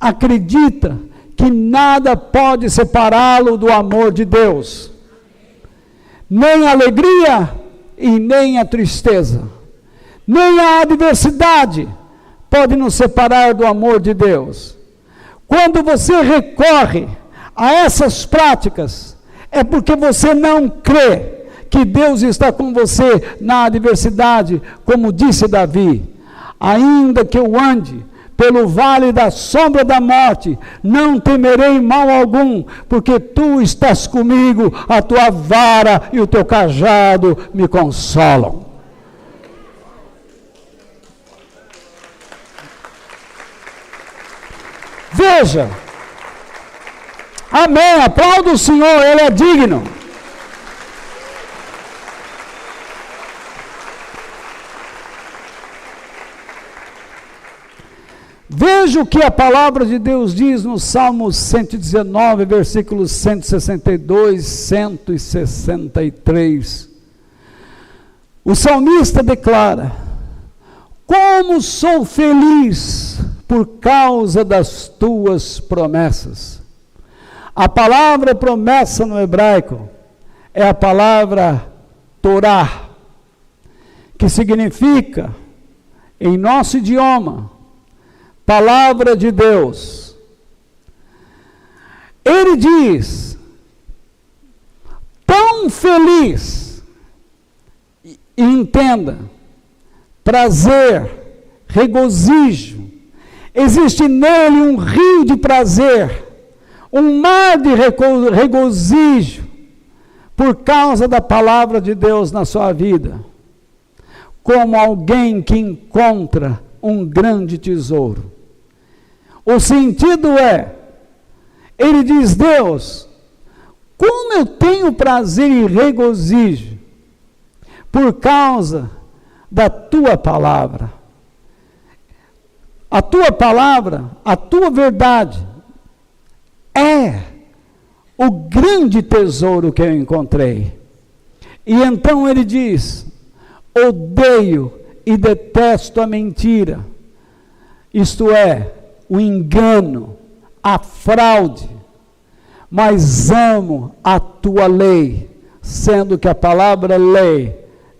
acredita que nada pode separá-lo do amor de Deus, nem a alegria e nem a tristeza, nem a adversidade pode nos separar do amor de Deus. Quando você recorre a essas práticas, é porque você não crê que Deus está com você na adversidade, como disse Davi: ainda que eu ande pelo vale da sombra da morte, não temerei mal algum, porque tu estás comigo, a tua vara e o teu cajado me consolam. Veja, amém, aplauda o Senhor, Ele é digno. Veja o que a palavra de Deus diz no Salmo 119, versículos 162, 163. O salmista declara: como sou feliz por causa das tuas promessas. A palavra promessa no hebraico é a palavra Torá, que significa, em nosso idioma, palavra de Deus. Ele diz: tão feliz, e entenda, prazer, regozijo, existe nele um rio de prazer, um mar de regozijo, por causa da palavra de Deus na sua vida, como alguém que encontra um grande tesouro. O sentido é, ele diz: Deus, como eu tenho prazer e regozijo por causa da tua palavra. A tua palavra, a tua verdade é o grande tesouro que eu encontrei. E então ele diz: odeio e detesto a mentira, isto é, o engano, a fraude, mas amo a tua lei, sendo que a palavra lei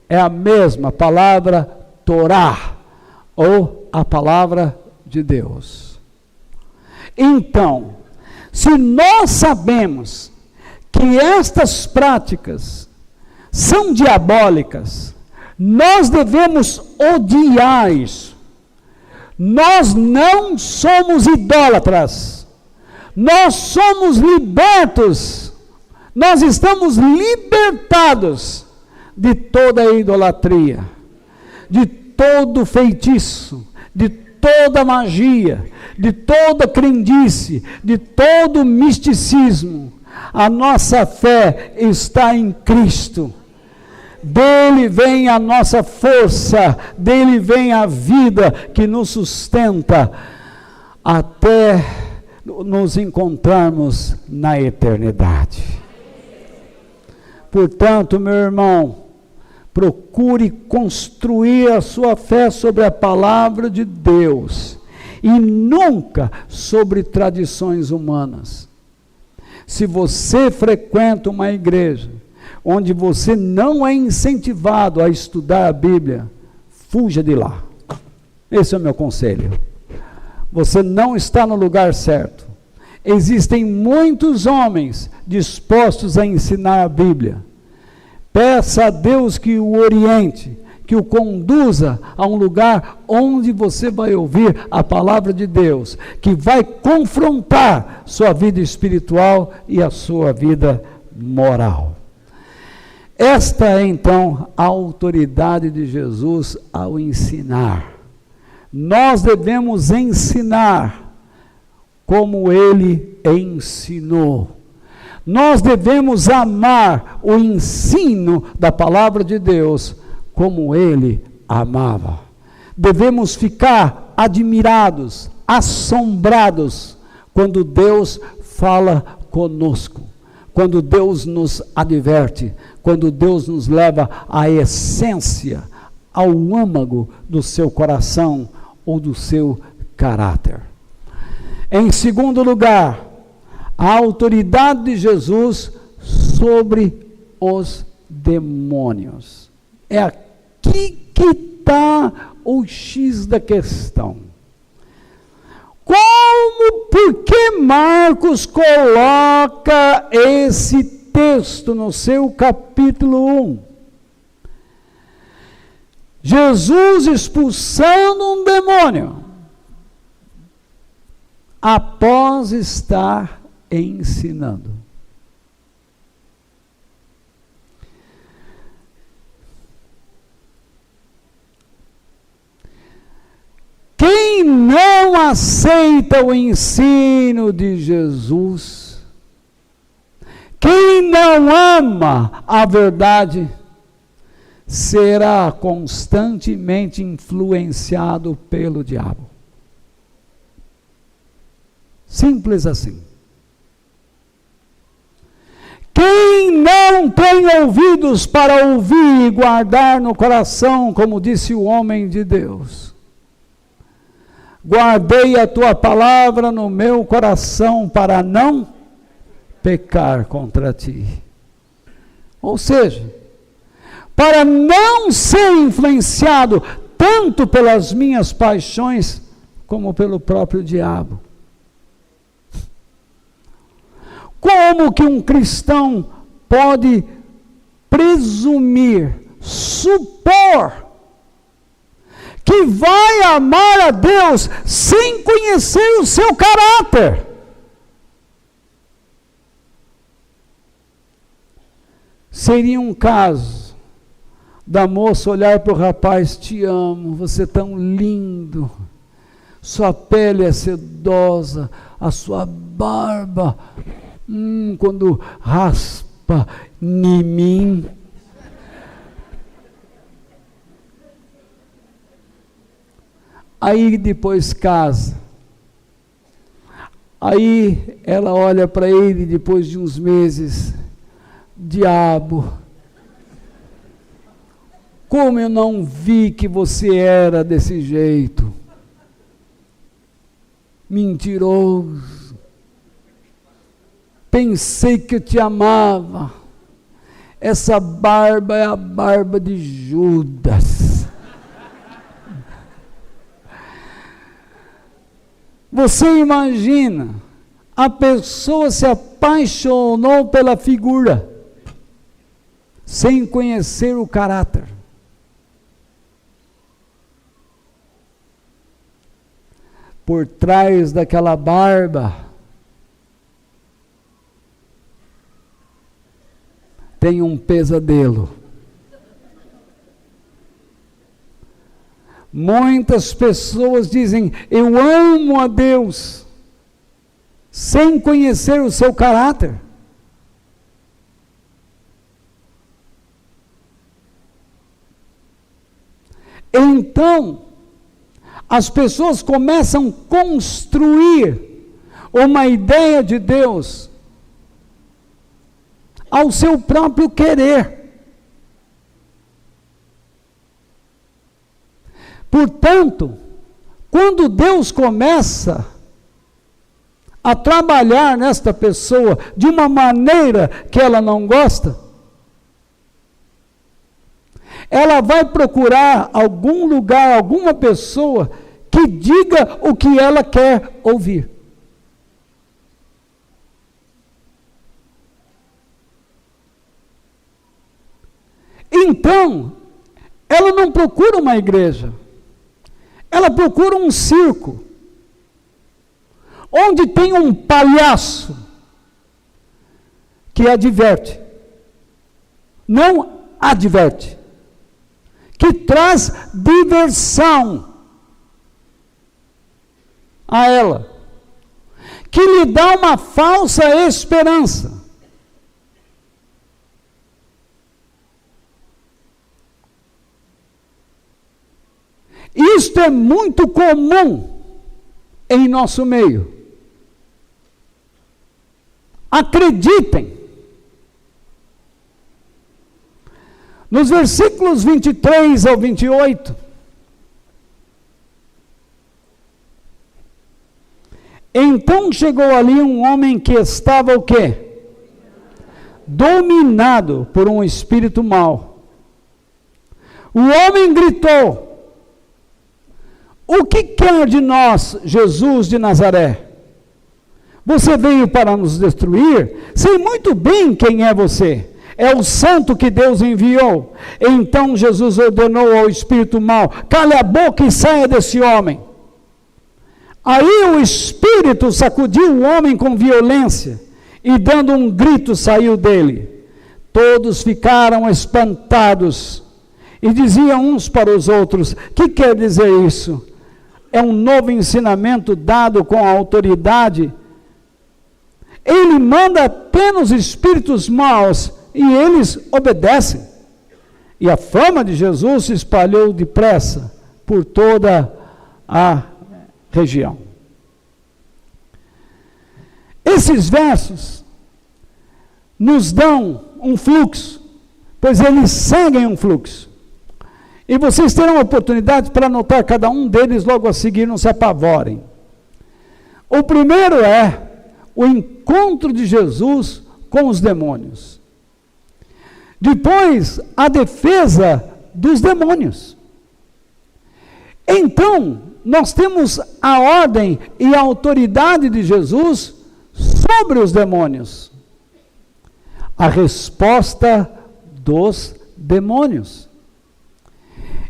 é a mesma palavra Torá, ou a palavra de Deus. Então, se nós sabemos que estas práticas são diabólicas, nós devemos odiar isso. Nós não somos idólatras, nós somos libertos, nós estamos libertados de toda a idolatria, de todo feitiço, de toda magia, de toda crendice, de todo misticismo. A nossa fé está em Cristo. Dele vem a nossa força, dele vem a vida que nos sustenta até nos encontrarmos na eternidade. Portanto, meu irmão, procure construir a sua fé sobre a palavra de Deus e nunca sobre tradições humanas. Se você frequenta uma igreja, onde você não é incentivado a estudar a Bíblia, fuja de lá. Esse é o meu conselho. Você não está no lugar certo. Existem muitos homens dispostos a ensinar a Bíblia. Peça a Deus que o oriente, que o conduza a um lugar onde você vai ouvir a palavra de Deus, que vai confrontar sua vida espiritual e a sua vida moral. Esta é então a autoridade de Jesus ao ensinar. Nós devemos ensinar como ele ensinou. Nós devemos amar o ensino da palavra de Deus como ele amava. Devemos ficar admirados, assombrados, quando Deus fala conosco, quando Deus nos adverte, quando Deus nos leva à essência, ao âmago do seu coração ou do seu caráter. Em segundo lugar, a autoridade de Jesus sobre os demônios. É aqui que está o X da questão. Por que Marcos coloca esse texto no seu capítulo 1? Jesus expulsando um demônio, após estar ensinando. Quem não aceita o ensino de Jesus, quem não ama a verdade, será constantemente influenciado pelo diabo. Simples assim. Quem não tem ouvidos para ouvir e guardar no coração, como disse o homem de Deus, guardei a tua palavra no meu coração para não pecar contra ti. Ou seja, para não ser influenciado tanto pelas minhas paixões, como pelo próprio diabo. Como que um cristão pode presumir, supor, que vai amar a Deus sem conhecer o seu caráter? Seria um caso da moça olhar para o rapaz: te amo, você é tão lindo, sua pele é sedosa, a sua barba, quando raspa em mim. Aí depois casa. Aí ela olha para ele depois de uns meses: diabo, como eu não vi que você era desse jeito, mentiroso, pensei que eu te amava, essa barba é a barba de Judas. Você imagina, a pessoa se apaixonou pela figura, sem conhecer o caráter. Por trás daquela barba tem um pesadelo. Muitas pessoas dizem: eu amo a Deus, sem conhecer o seu caráter. Então, as pessoas começam a construir uma ideia de Deus ao seu próprio querer. Portanto, quando Deus começa a trabalhar nesta pessoa de uma maneira que ela não gosta, ela vai procurar algum lugar, alguma pessoa que diga o que ela quer ouvir. Então, ela não procura uma igreja, ela procura um circo, onde tem um palhaço que adverte, não adverte, que traz diversão a ela, que lhe dá uma falsa esperança. Isto é muito comum em nosso meio. Acreditem. Nos versículos 23 ao 28, então chegou ali um homem que estava o quê? Dominado por um espírito mau. O homem gritou: o que quer de nós, Jesus de Nazaré? Você veio para nos destruir? Sei muito bem quem é você. É o santo que Deus enviou. Então Jesus ordenou ao espírito mau: cale a boca e saia desse homem. Aí o espírito sacudiu o homem com violência e, dando um grito, saiu dele. Todos ficaram espantados e diziam uns para os outros: que quer dizer isso? É um novo ensinamento dado com autoridade. Ele manda apenas espíritos maus e eles obedecem. E a fama de Jesus se espalhou depressa por toda a região. Esses versos nos dão um fluxo, pois eles seguem um fluxo. E vocês terão oportunidade para anotar cada um deles logo a seguir, não se apavorem. O primeiro é o encontro de Jesus com os demônios. Depois, a defesa dos demônios. Então, nós temos a ordem e a autoridade de Jesus sobre os demônios. A resposta dos demônios.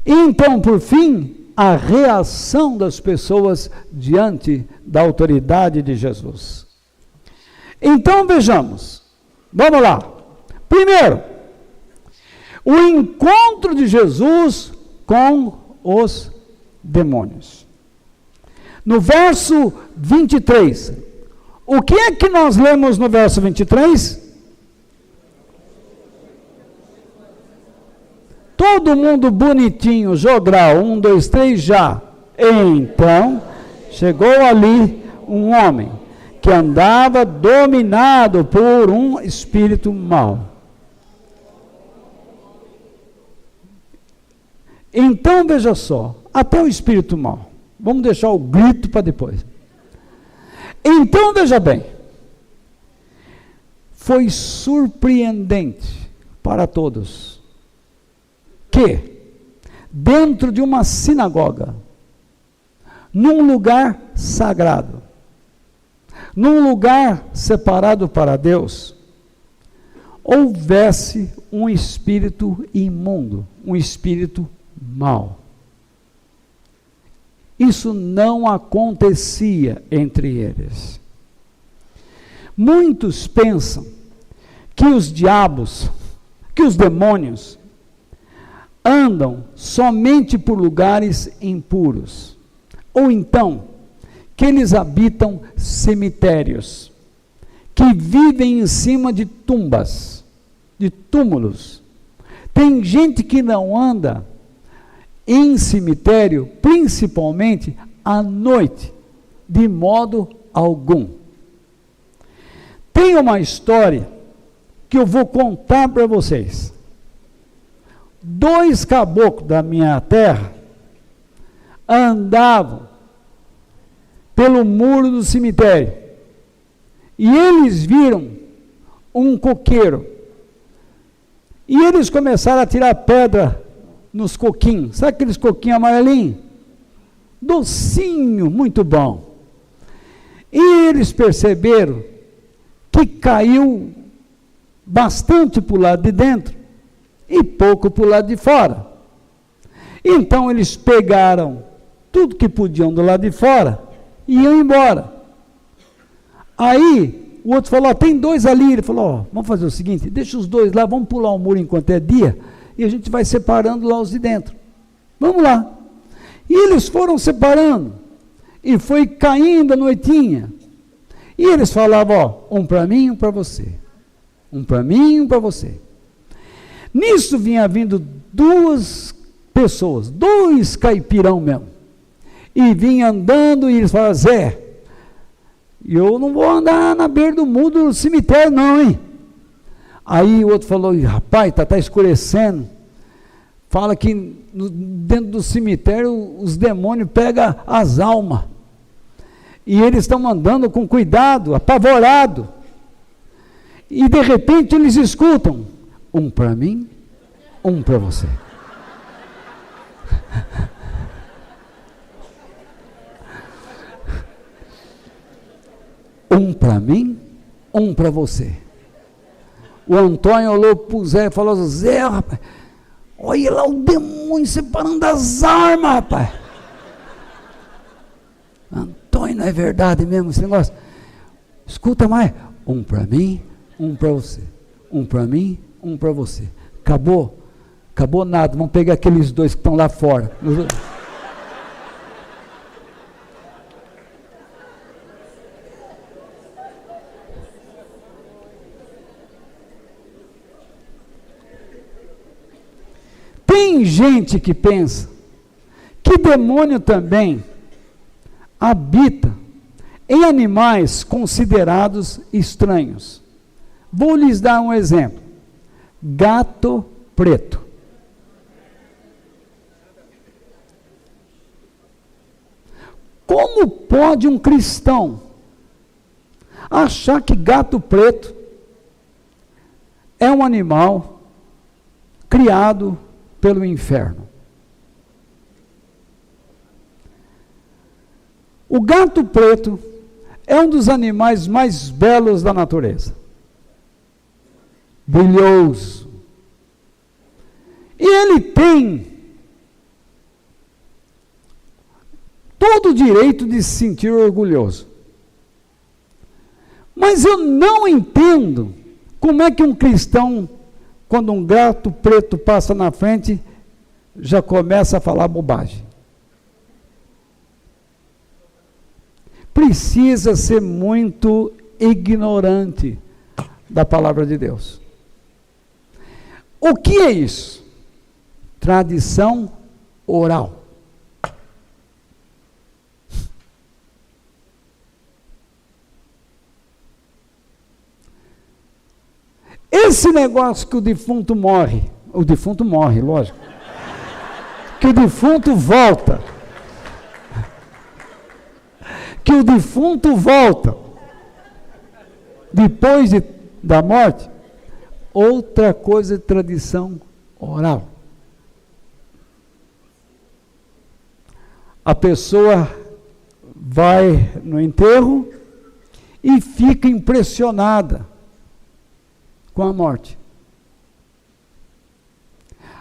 E então, por fim, a reação das pessoas diante da autoridade de Jesus. Então, vejamos. Vamos lá. Primeiro, o encontro de Jesus com os demônios. No verso 23, o que é que nós lemos no verso 23? Todo mundo bonitinho, jogral, 1, 2, 3, já. Então, chegou ali um homem que andava dominado por um espírito mau. Então, veja só, até o espírito mau. Vamos deixar o grito para depois. Então, veja bem, foi surpreendente para todos que, dentro de uma sinagoga, num lugar sagrado, num lugar separado para Deus, houvesse um espírito imundo, um espírito mau. Isso não acontecia entre eles. Muitos pensam que os diabos, que os demônios, andam somente por lugares impuros, ou então que eles habitam cemitérios, que vivem em cima de tumbas, de túmulos. Tem gente que não anda em cemitério, principalmente à noite, de modo algum. Tem uma história que eu vou contar para vocês. 2 caboclos da minha terra andavam pelo muro do cemitério e eles viram um coqueiro e eles começaram a tirar pedra nos coquinhos. Sabe aqueles coquinhos amarelinhos? Docinho, muito bom. E eles perceberam que caiu bastante para o lado de dentro e pouco para o lado de fora. Então eles pegaram tudo que podiam do lado de fora e iam embora. Aí o outro falou, tem 2 ali. Ele falou, vamos fazer o seguinte, deixa os 2 lá, vamos pular o muro enquanto é dia e a gente vai separando lá os de dentro. Vamos lá. E eles foram separando e foi caindo a noitinha. E eles falavam, um para mim, um para você. Um para mim, um para você. Nisso vinha vindo 2 pessoas, 2 caipirão mesmo. E vinha andando e eles falavam, Zé, eu não vou andar na beira do muro do cemitério não, hein? Aí o outro falou, rapaz, tá escurecendo. Fala que dentro do cemitério os demônios pegam as almas. E eles estão andando com cuidado, apavorado. E de repente eles escutam, um para mim, um para você. Um para mim, um para você. O Antônio olhou para o Zé e falou, Zé, rapaz, olha lá o demônio separando as armas, rapaz. Antônio, não é verdade mesmo esse negócio? Escuta mais, um para mim, um para você. Um para mim, um para você. Acabou? Acabou nada, vamos pegar aqueles 2 que estão lá fora. Tem gente que pensa que demônio também habita em animais considerados estranhos. Vou lhes dar um exemplo. Gato preto. Como pode um cristão achar que gato preto é um animal criado pelo inferno? O gato preto é um dos animais mais belos da natureza. Brilhoso. E ele tem todo o direito de se sentir orgulhoso. Mas eu não entendo como é que um cristão, quando um gato preto passa na frente, já começa a falar bobagem. Precisa ser muito ignorante da palavra de Deus. O que é isso? Tradição oral. Esse negócio que o defunto morre, lógico, que o defunto volta, depois da morte, outra coisa é tradição oral. A pessoa vai no enterro e fica impressionada com a morte.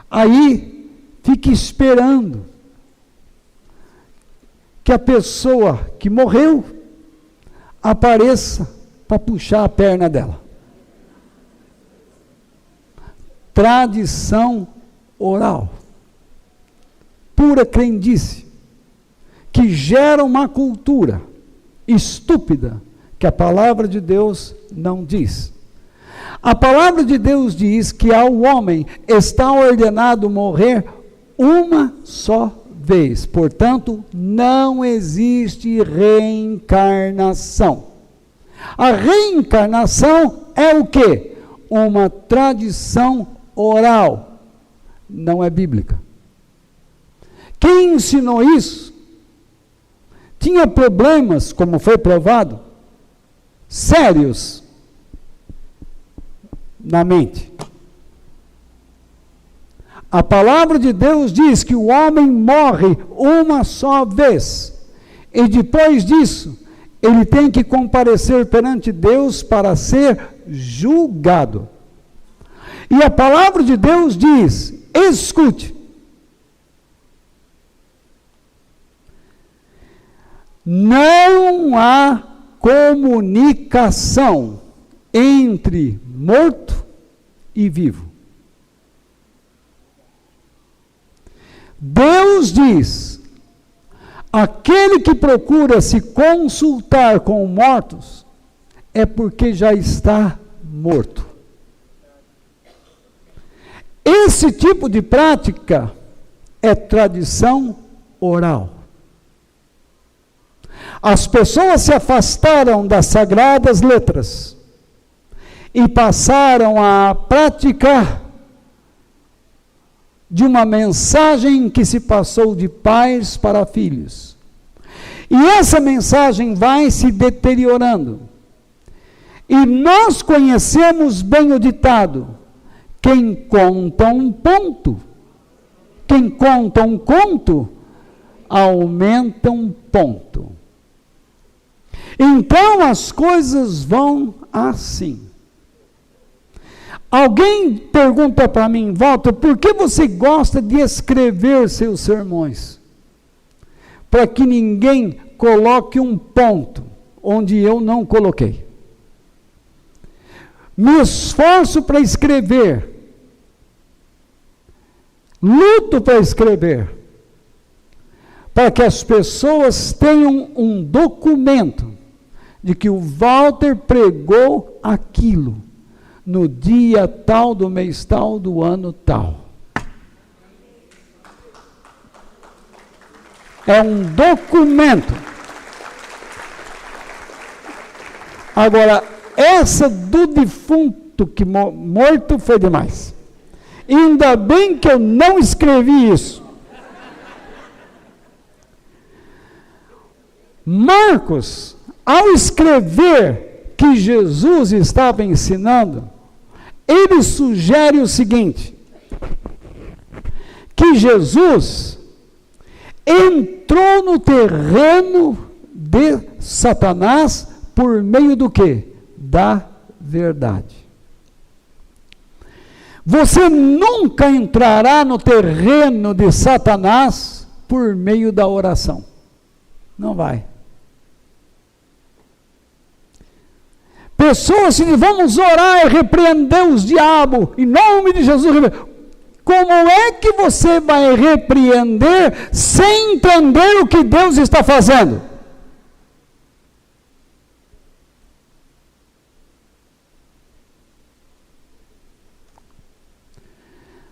Aí fica esperando que a pessoa que morreu apareça para puxar a perna dela. Tradição oral. Pura crendice, que gera uma cultura estúpida que a palavra de Deus não diz. A palavra de Deus diz que ao homem está ordenado morrer uma só vez. Portanto, não existe reencarnação. A reencarnação é o quê? Uma tradição oral. Não é bíblica. Quem ensinou isso tinha problemas, como foi provado, sérios na mente. A palavra de Deus diz que o homem morre uma só vez. E depois disso, ele tem que comparecer perante Deus para ser julgado. E a palavra de Deus diz, escute, não há comunicação entre morto e vivo. Deus diz, aquele que procura se consultar com mortos, é porque já está morto. Esse tipo de prática é tradição oral. As pessoas se afastaram das sagradas letras e passaram a praticar de uma mensagem que se passou de pais para filhos. E essa mensagem vai se deteriorando. E nós conhecemos bem o ditado: quem conta um conto, aumenta um ponto. Então as coisas vão assim. Alguém pergunta para mim, Walter, por que você gosta de escrever seus sermões? Para que ninguém coloque um ponto onde eu não coloquei. Me esforço para escrever. Luto para escrever. Para que as pessoas tenham um documento de que o Walter pregou aquilo no dia tal, do mês tal, do ano tal. É um documento. Agora, essa do defunto que morto foi demais. Ainda bem que eu não escrevi isso. Marcos, ao escrever que Jesus estava ensinando, ele sugere o seguinte: que Jesus entrou no terreno de Satanás por meio do quê? Da verdade. Você nunca entrará no terreno de Satanás por meio da oração. Não vai. Pessoas dizem, vamos orar e repreender os diabos, em nome de Jesus. Como é que você vai repreender sem entender o que Deus está fazendo?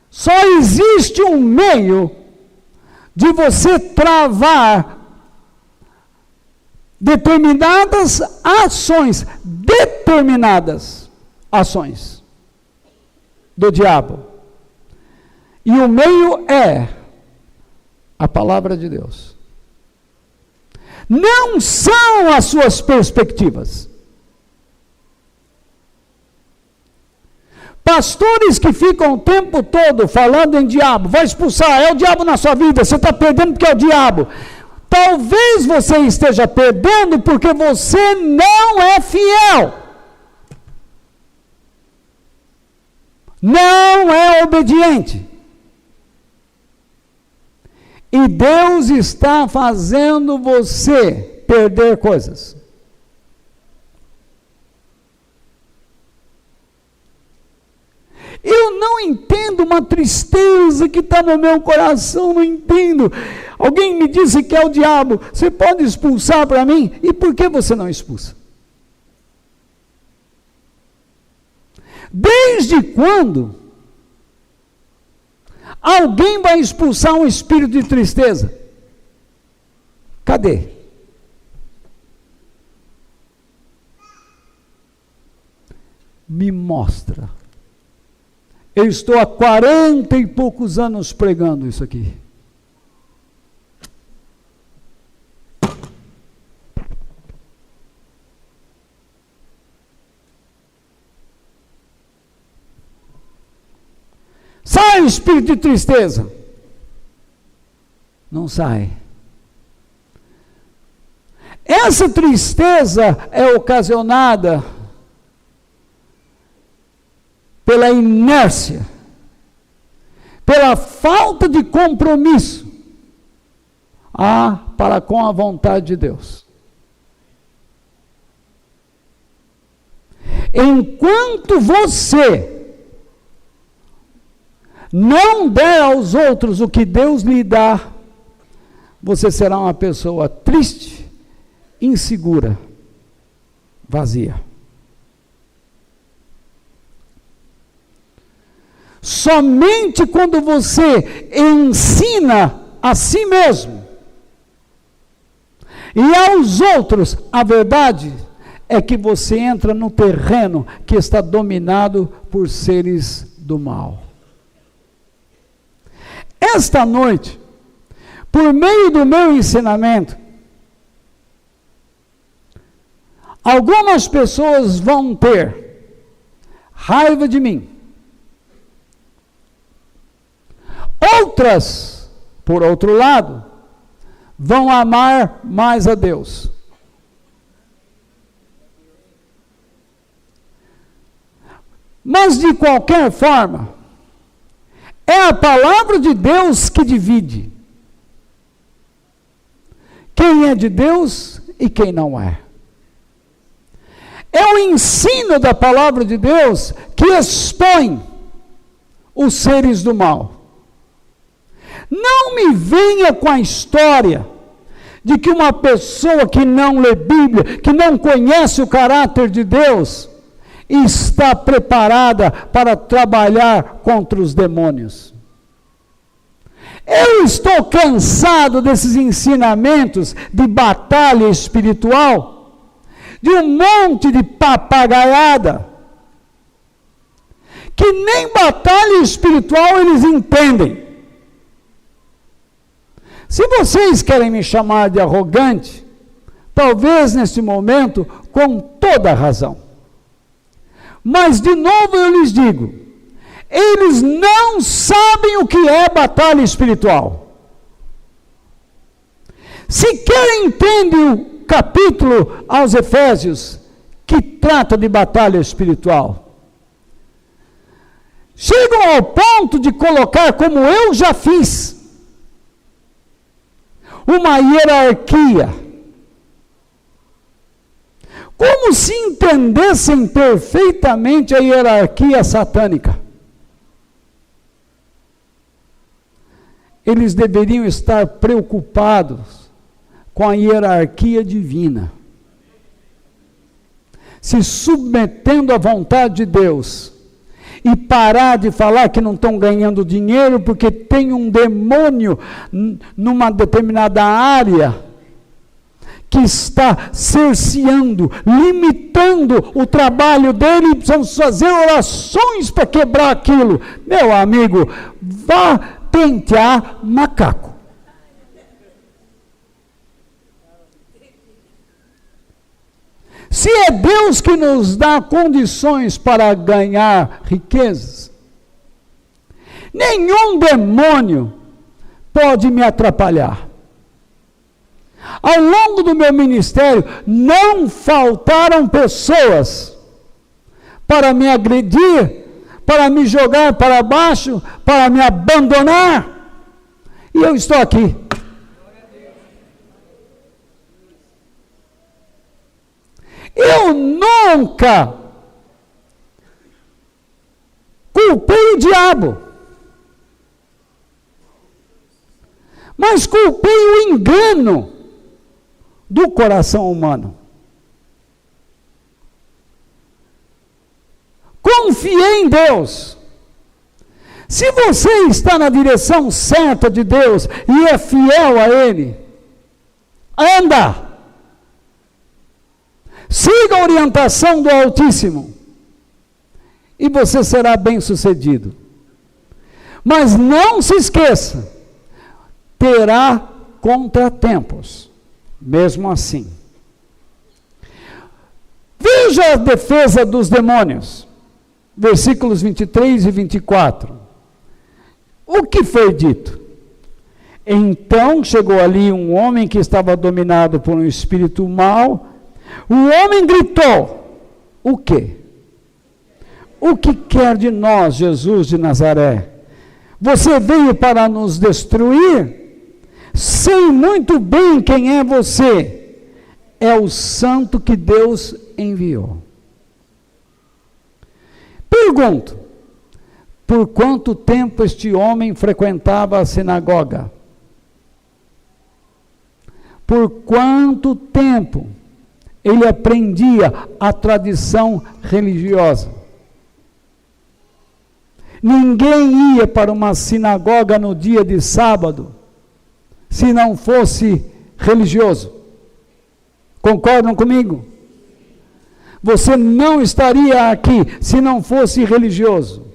Só existe um meio de você travar determinadas ações do diabo. E o meio é a palavra de Deus. Não são as suas perspectivas. Pastores que ficam o tempo todo falando em diabo, vai expulsar, é o diabo na sua vida, você está perdendo porque é o diabo. Talvez você esteja perdendo porque você não é fiel. Não é obediente. E Deus está fazendo você perder coisas. Eu não entendo uma tristeza que está no meu coração, não entendo. Alguém me disse que é o diabo, você pode expulsar para mim? E por que você não expulsa? Desde quando alguém vai expulsar um espírito de tristeza? Cadê? Me mostra. Eu estou há 40 e poucos anos pregando isso aqui. Sai o espírito de tristeza. Não sai. Essa tristeza é ocasionada pela inércia, pela falta de compromisso para com a vontade de Deus. Enquanto você não der aos outros o que Deus lhe dá, você será uma pessoa triste, insegura, vazia. Somente quando você ensina a si mesmo e aos outros a verdade, é que você entra no terreno que está dominado por seres do mal. Esta noite, por meio do meu ensinamento, algumas pessoas vão ter raiva de mim. Outras, por outro lado, vão amar mais a Deus. Mas, de qualquer forma, é a palavra de Deus que divide quem é de Deus e quem não é. É o ensino da palavra de Deus que expõe os seres do mal. Não me venha com a história de que uma pessoa que não lê Bíblia, que não conhece o caráter de Deus, está preparada para trabalhar contra os demônios. Eu estou cansado desses ensinamentos de batalha espiritual, de um monte de papagaiada, que nem batalha espiritual eles entendem. Se vocês querem me chamar de arrogante, talvez neste momento, com toda a razão. Mas, de novo, eu lhes digo, eles não sabem o que é batalha espiritual. Sequer entendem o capítulo aos Efésios, que trata de batalha espiritual. Chegam ao ponto de colocar, como eu já fiz, uma hierarquia. Como se entendessem perfeitamente a hierarquia satânica. Eles deveriam estar preocupados com a hierarquia divina, se submetendo à vontade de Deus, e parar de falar que não estão ganhando dinheiro porque tem um demônio numa determinada área que está cerceando, limitando o trabalho dele, e precisamos fazer orações para quebrar aquilo. Meu amigo, vá pentear macaco. Se é Deus que nos dá condições para ganhar riquezas, nenhum demônio pode me atrapalhar. Ao longo do meu ministério, não faltaram pessoas para me agredir, para me jogar para baixo, para me abandonar. E eu estou aqui. Eu nunca culpei o diabo, mas culpei o engano do coração humano. Confiei em Deus. Se você está na direção certa de Deus e é fiel a Ele, anda. Siga a orientação do Altíssimo e você será bem-sucedido. Mas não se esqueça, terá contratempos, mesmo assim. Veja a defesa dos demônios, versículos 23 e 24. O que foi dito? Então chegou ali um homem que estava dominado por um espírito mau. O homem gritou: o quê? O que quer de nós, Jesus de Nazaré? Você veio para nos destruir? Sei muito bem quem é você. É o santo que Deus enviou. Pergunto: por quanto tempo este homem frequentava a sinagoga? Por quanto tempo ele aprendia a tradição religiosa? Ninguém ia para uma sinagoga no dia de sábado se não fosse religioso. Concordam comigo? Você não estaria aqui se não fosse religioso.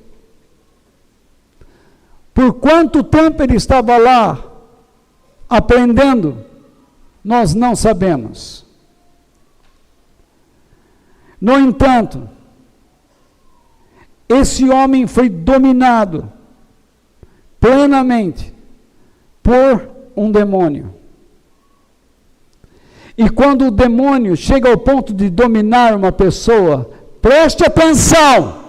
Por quanto tempo ele estava lá aprendendo? Nós não sabemos. No entanto, esse homem foi dominado plenamente por um demônio. E quando o demônio chega ao ponto de dominar uma pessoa, preste atenção.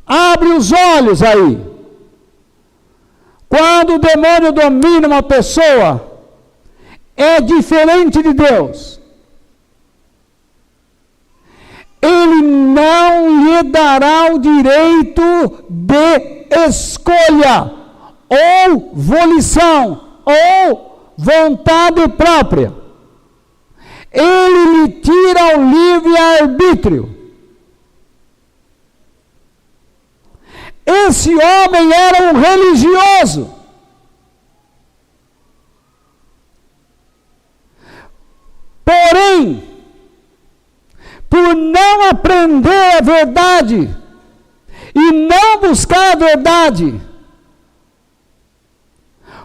Abre os olhos aí. Quando o demônio domina uma pessoa, é diferente de Deus. Ele não lhe dará o direito de escolha, ou volição, ou vontade própria. Ele lhe tira o livre-arbítrio. Esse homem era um religioso. Porém, por não aprender a verdade e não buscar a verdade,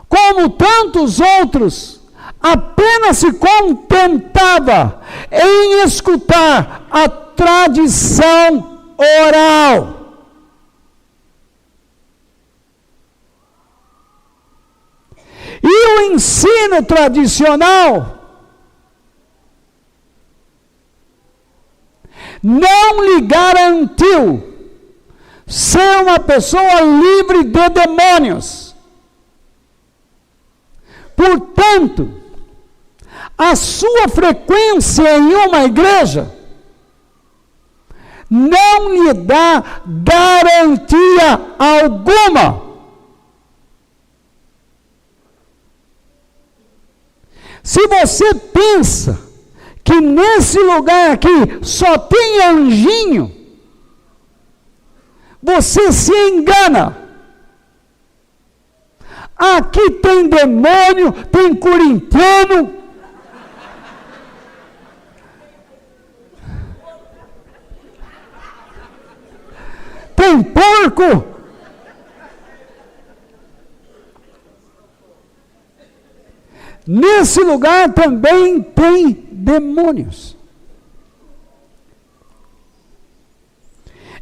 como tantos outros, apenas se contentava em escutar a tradição oral. E o ensino tradicional não lhe garantiu ser uma pessoa livre de demônios. Portanto, a sua frequência em uma igreja não lhe dá garantia alguma. Se você pensa que nesse lugar aqui só tem anjinho, você se engana. Aqui tem demônio, tem corintiano, tem porco. Nesse lugar também tem demônios.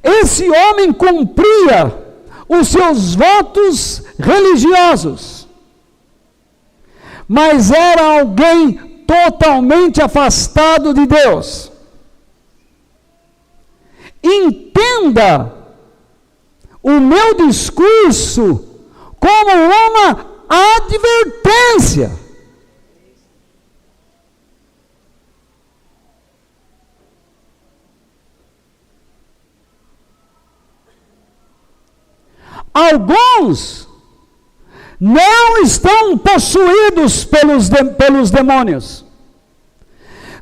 Esse homem cumpria os seus votos religiosos, mas era alguém totalmente afastado de Deus. Entenda o meu discurso como uma advertência. Alguns não estão possuídos pelos demônios,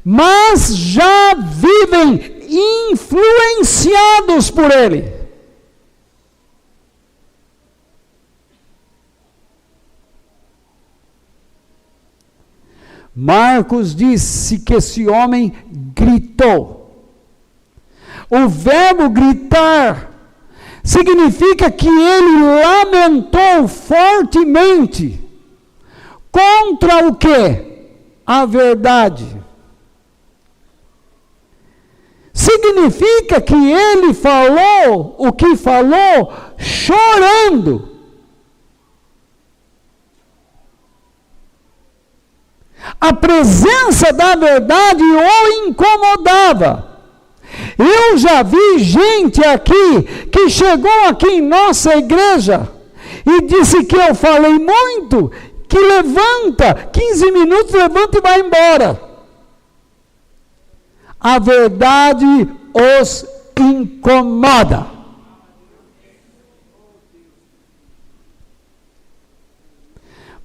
mas já vivem influenciados por ele. Marcos disse que esse homem gritou. O verbo gritar significa que ele lamentou fortemente contra o quê? A verdade. Significa que ele falou o que falou chorando. A presença da verdade o incomodava. Eu já vi gente aqui que chegou aqui em nossa igreja e disse que eu falei muito, que levanta, 15 minutos, levanta e vai embora. A verdade os incomoda.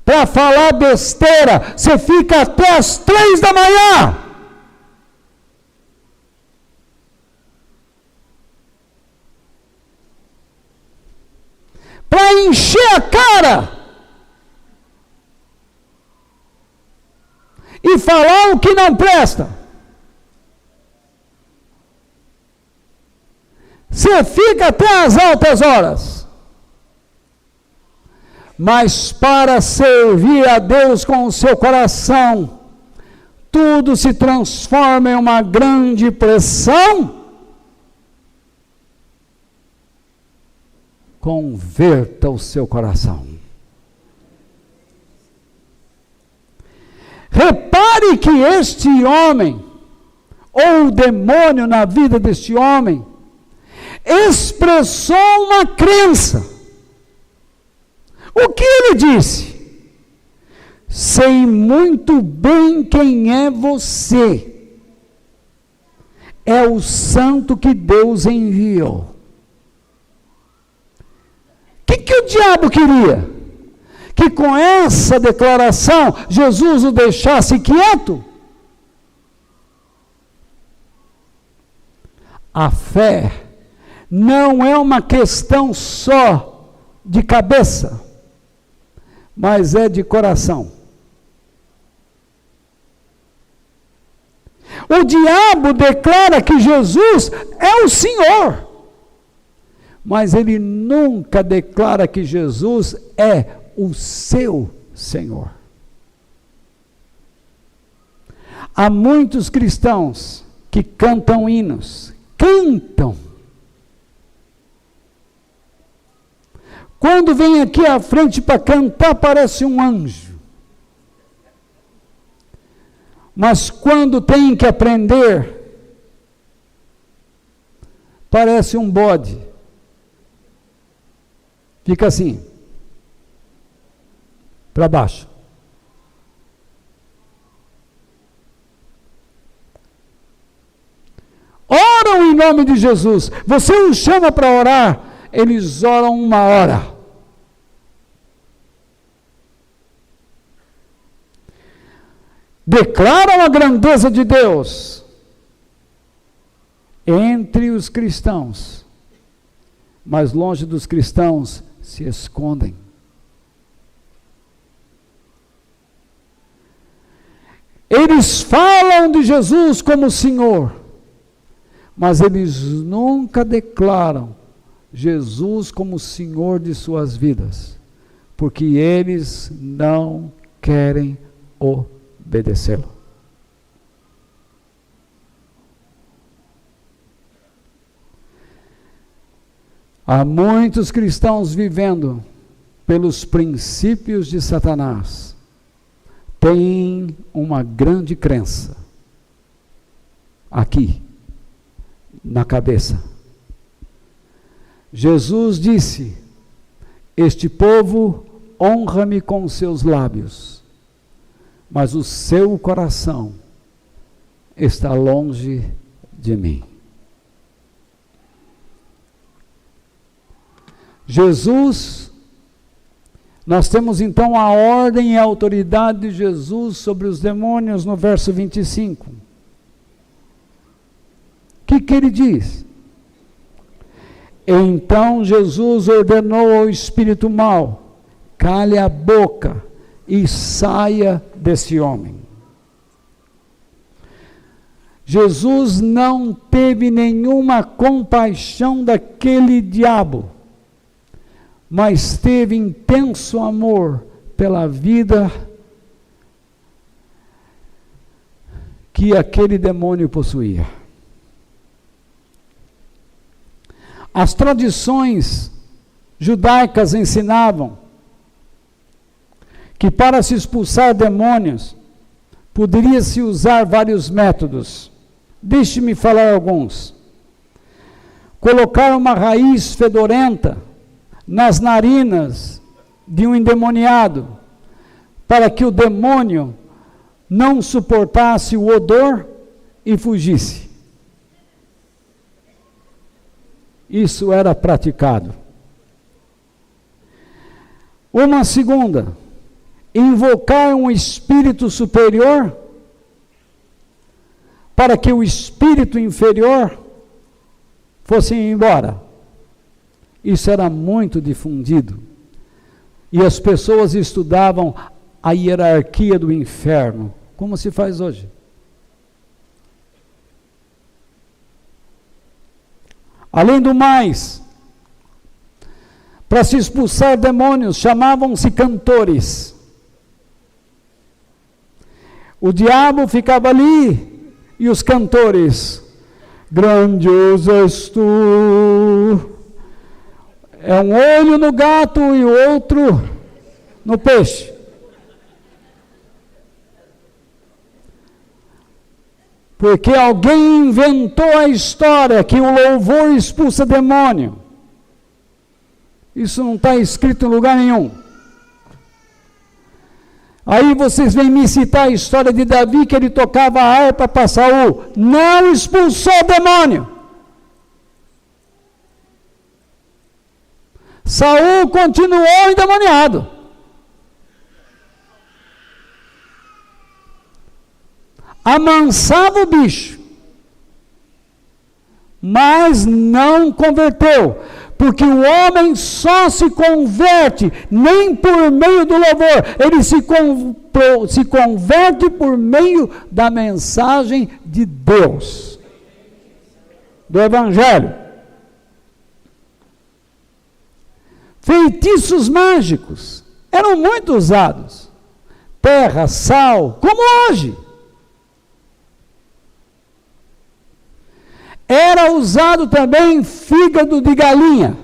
Para falar besteira, você fica até as 3 da manhã. Para encher a cara e falar o que não presta. Você fica até as altas horas. Mas para servir a Deus com o seu coração, tudo se transforma em uma grande pressão. Converta o seu coração. Repare que este homem, ou o demônio na vida deste homem, expressou uma crença. O que ele disse? Sei muito bem quem é você. É o santo que Deus enviou. O que o diabo queria? Que com essa declaração Jesus o deixasse quieto? A fé não é uma questão só de cabeça, mas é de coração. O diabo declara que Jesus é o Senhor, mas ele nunca declara que Jesus é o seu Senhor. Há muitos cristãos que cantam hinos, quando vem aqui à frente para cantar, parece um anjo. Mas quando tem que aprender, parece um bode. Fica assim, para baixo. Oram em nome de Jesus. Você os chama para orar, eles oram 1 hora. Declaram a grandeza de Deus entre os cristãos, mas longe dos cristãos se escondem. Eles falam de Jesus como Senhor, mas eles nunca declaram Jesus como Senhor de suas vidas, porque eles não querem obedecê-lo. Há muitos cristãos vivendo pelos princípios de Satanás. Tem uma grande crença aqui, na cabeça. Jesus disse: este povo honra-me com os seus lábios, mas o seu coração está longe de mim. Jesus, nós temos então a ordem e a autoridade de Jesus sobre os demônios no verso 25. O que ele diz? Então Jesus ordenou ao espírito mau: cale a boca e saia desse homem. Jesus não teve nenhuma compaixão daquele diabo, mas teve intenso amor pela vida que aquele demônio possuía. As tradições judaicas ensinavam que para se expulsar demônios, poderia-se usar vários métodos. Deixe-me falar alguns. Colocar uma raiz fedorenta nas narinas de um endemoniado, para que o demônio não suportasse o odor e fugisse. Isso era praticado. Uma segunda, invocar um espírito superior para que o espírito inferior fosse embora. Isso era muito difundido. E as pessoas estudavam a hierarquia do inferno, como se faz hoje. Além do mais, para se expulsar demônios, chamavam-se cantores. O diabo ficava ali e os cantores, grandioso és tu. É um olho no gato e o outro no peixe. Porque alguém inventou a história que o louvor expulsa demônio. Isso não está escrito em lugar nenhum. Aí vocês vêm me citar a história de Davi, que ele tocava a harpa para Saul. Não expulsou o demônio. Saul continuou endemoniado. Amansava o bicho, mas não converteu, porque o homem só se converte nem por meio do louvor, ele se converte por meio da mensagem de Deus, do Evangelho. Feitiços mágicos eram muito usados, terra, sal, como hoje. Era usado também fígado de galinha.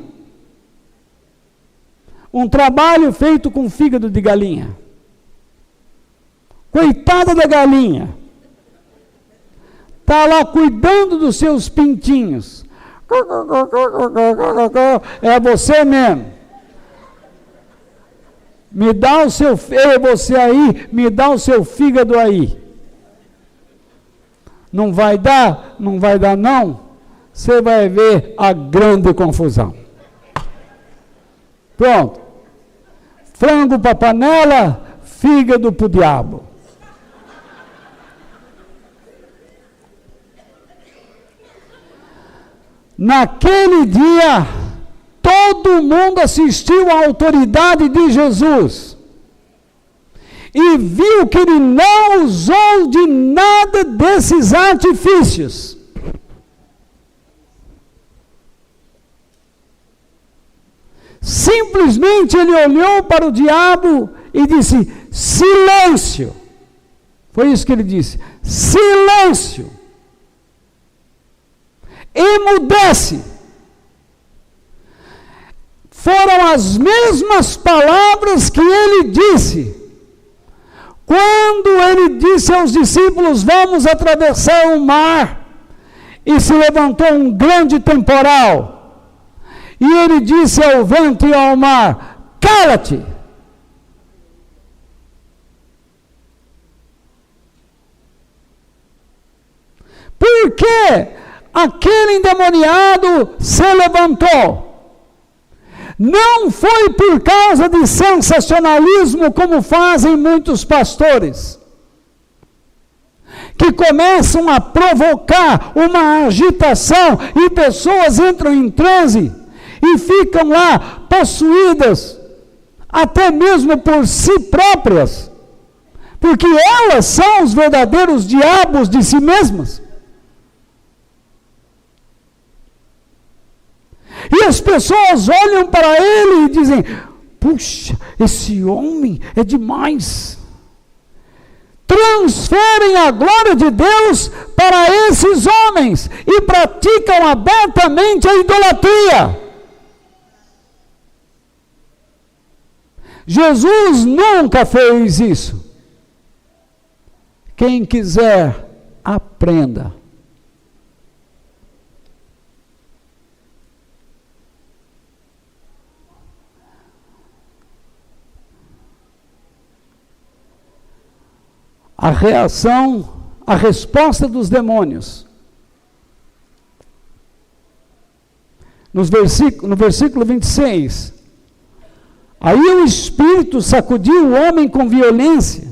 Um trabalho feito com fígado de galinha. Coitada da galinha. Está lá cuidando dos seus pintinhos. É você mesmo. Me dá o seu, você aí, me dá o seu fígado aí. Não vai dar? Não vai dar não? Você vai ver a grande confusão. Pronto. Frango para panela, fígado para o diabo. Naquele dia, todo mundo assistiu à autoridade de Jesus. E viu que ele não usou de nada desses artifícios. Simplesmente ele olhou para o diabo e disse: silêncio. Foi isso que ele disse: silêncio. Emudece. Foram as mesmas palavras que ele disse quando ele disse aos discípulos: vamos atravessar o mar, e se levantou um grande temporal, e ele disse ao vento e ao mar: cala-te. Por que aquele endemoniado se levantou? Não foi por causa de sensacionalismo, como fazem muitos pastores, que começam a provocar uma agitação e pessoas entram em transe e ficam lá possuídas, até mesmo por si próprias, porque elas são os verdadeiros diabos de si mesmas. E as pessoas olham para ele e dizem: puxa, esse homem é demais. Transferem a glória de Deus para esses homens e praticam abertamente a idolatria. Jesus nunca fez isso. Quem quiser, aprenda. A resposta dos demônios. No versículo 26. Aí o Espírito sacudiu o homem com violência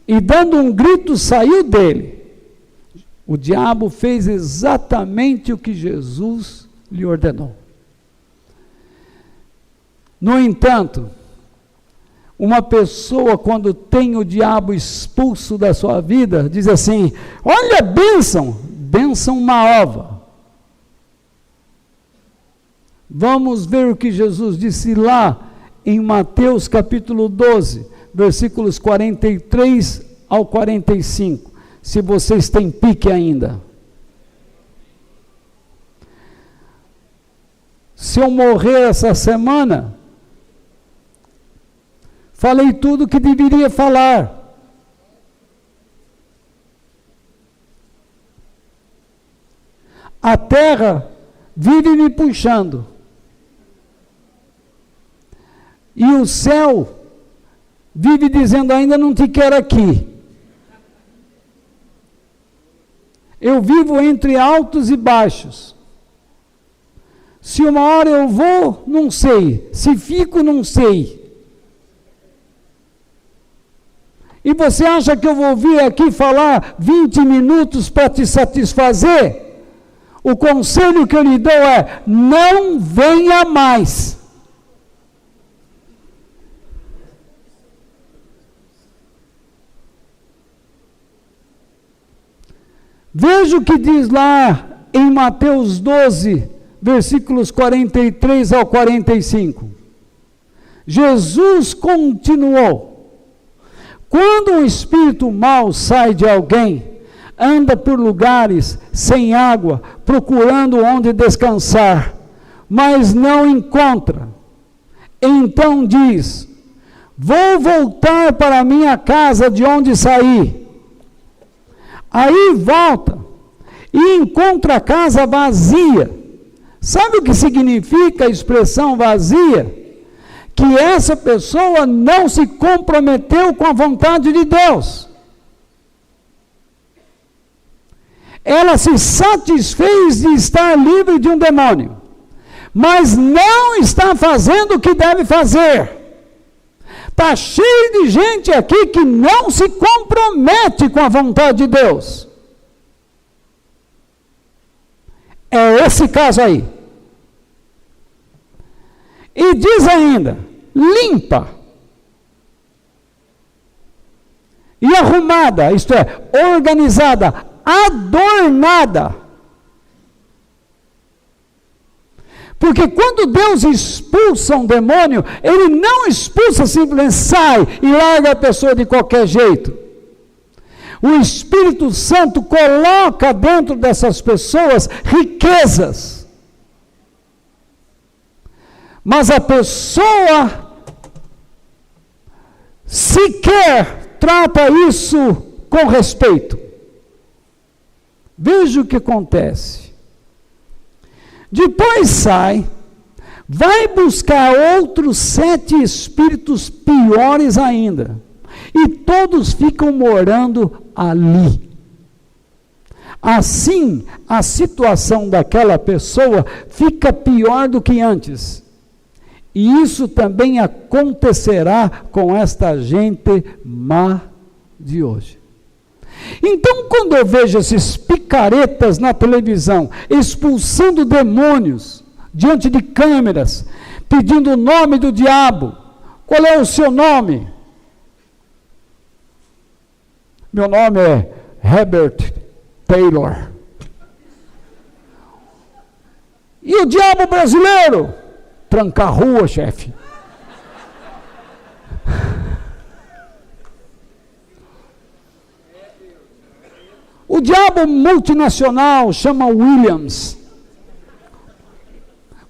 e dando um grito saiu dele. O diabo fez exatamente o que Jesus lhe ordenou. No entanto, uma pessoa, quando tem o diabo expulso da sua vida, diz assim: olha a bênção uma ova. Vamos ver o que Jesus disse lá em Mateus capítulo 12, versículos 43 ao 45, se vocês têm pique ainda. Se eu morrer essa semana, falei tudo o que deveria falar. A terra vive me puxando. E o céu vive dizendo: ainda não te quero aqui. Eu vivo entre altos e baixos. Se uma hora eu vou, não sei. Se fico, não sei. E você acha que eu vou vir aqui falar 20 minutos para te satisfazer? O conselho que eu lhe dou é: não venha mais. Veja o que diz lá em Mateus 12, versículos 43 ao 45. Jesus continuou: quando um espírito mau sai de alguém, anda por lugares sem água, procurando onde descansar, mas não encontra. Então diz: vou voltar para a minha casa de onde saí. Aí volta e encontra a casa vazia. Sabe o que significa a expressão vazia? Que essa pessoa não se comprometeu com a vontade de Deus. Ela se satisfez de estar livre de um demônio, mas não está fazendo o que deve fazer. Está cheio de gente aqui que não se compromete com a vontade de Deus. É esse caso aí. E diz ainda: limpa e arrumada, isto é, organizada, adornada. Porque quando Deus expulsa um demônio, Ele não expulsa simplesmente, sai e larga a pessoa de qualquer jeito. O Espírito Santo coloca dentro dessas pessoas riquezas. Mas a pessoa sequer trata isso com respeito. Veja o que acontece. Depois sai, vai buscar outros 7 espíritos piores ainda, e todos ficam morando ali. Assim, a situação daquela pessoa fica pior do que antes. E isso também acontecerá com esta gente má de hoje. Então, quando eu vejo esses picaretas na televisão, expulsando demônios diante de câmeras, pedindo o nome do diabo: qual é o seu nome? Meu nome é Herbert Taylor. E o diabo brasileiro? Trancar a rua, chefe. O diabo multinacional chama Williams.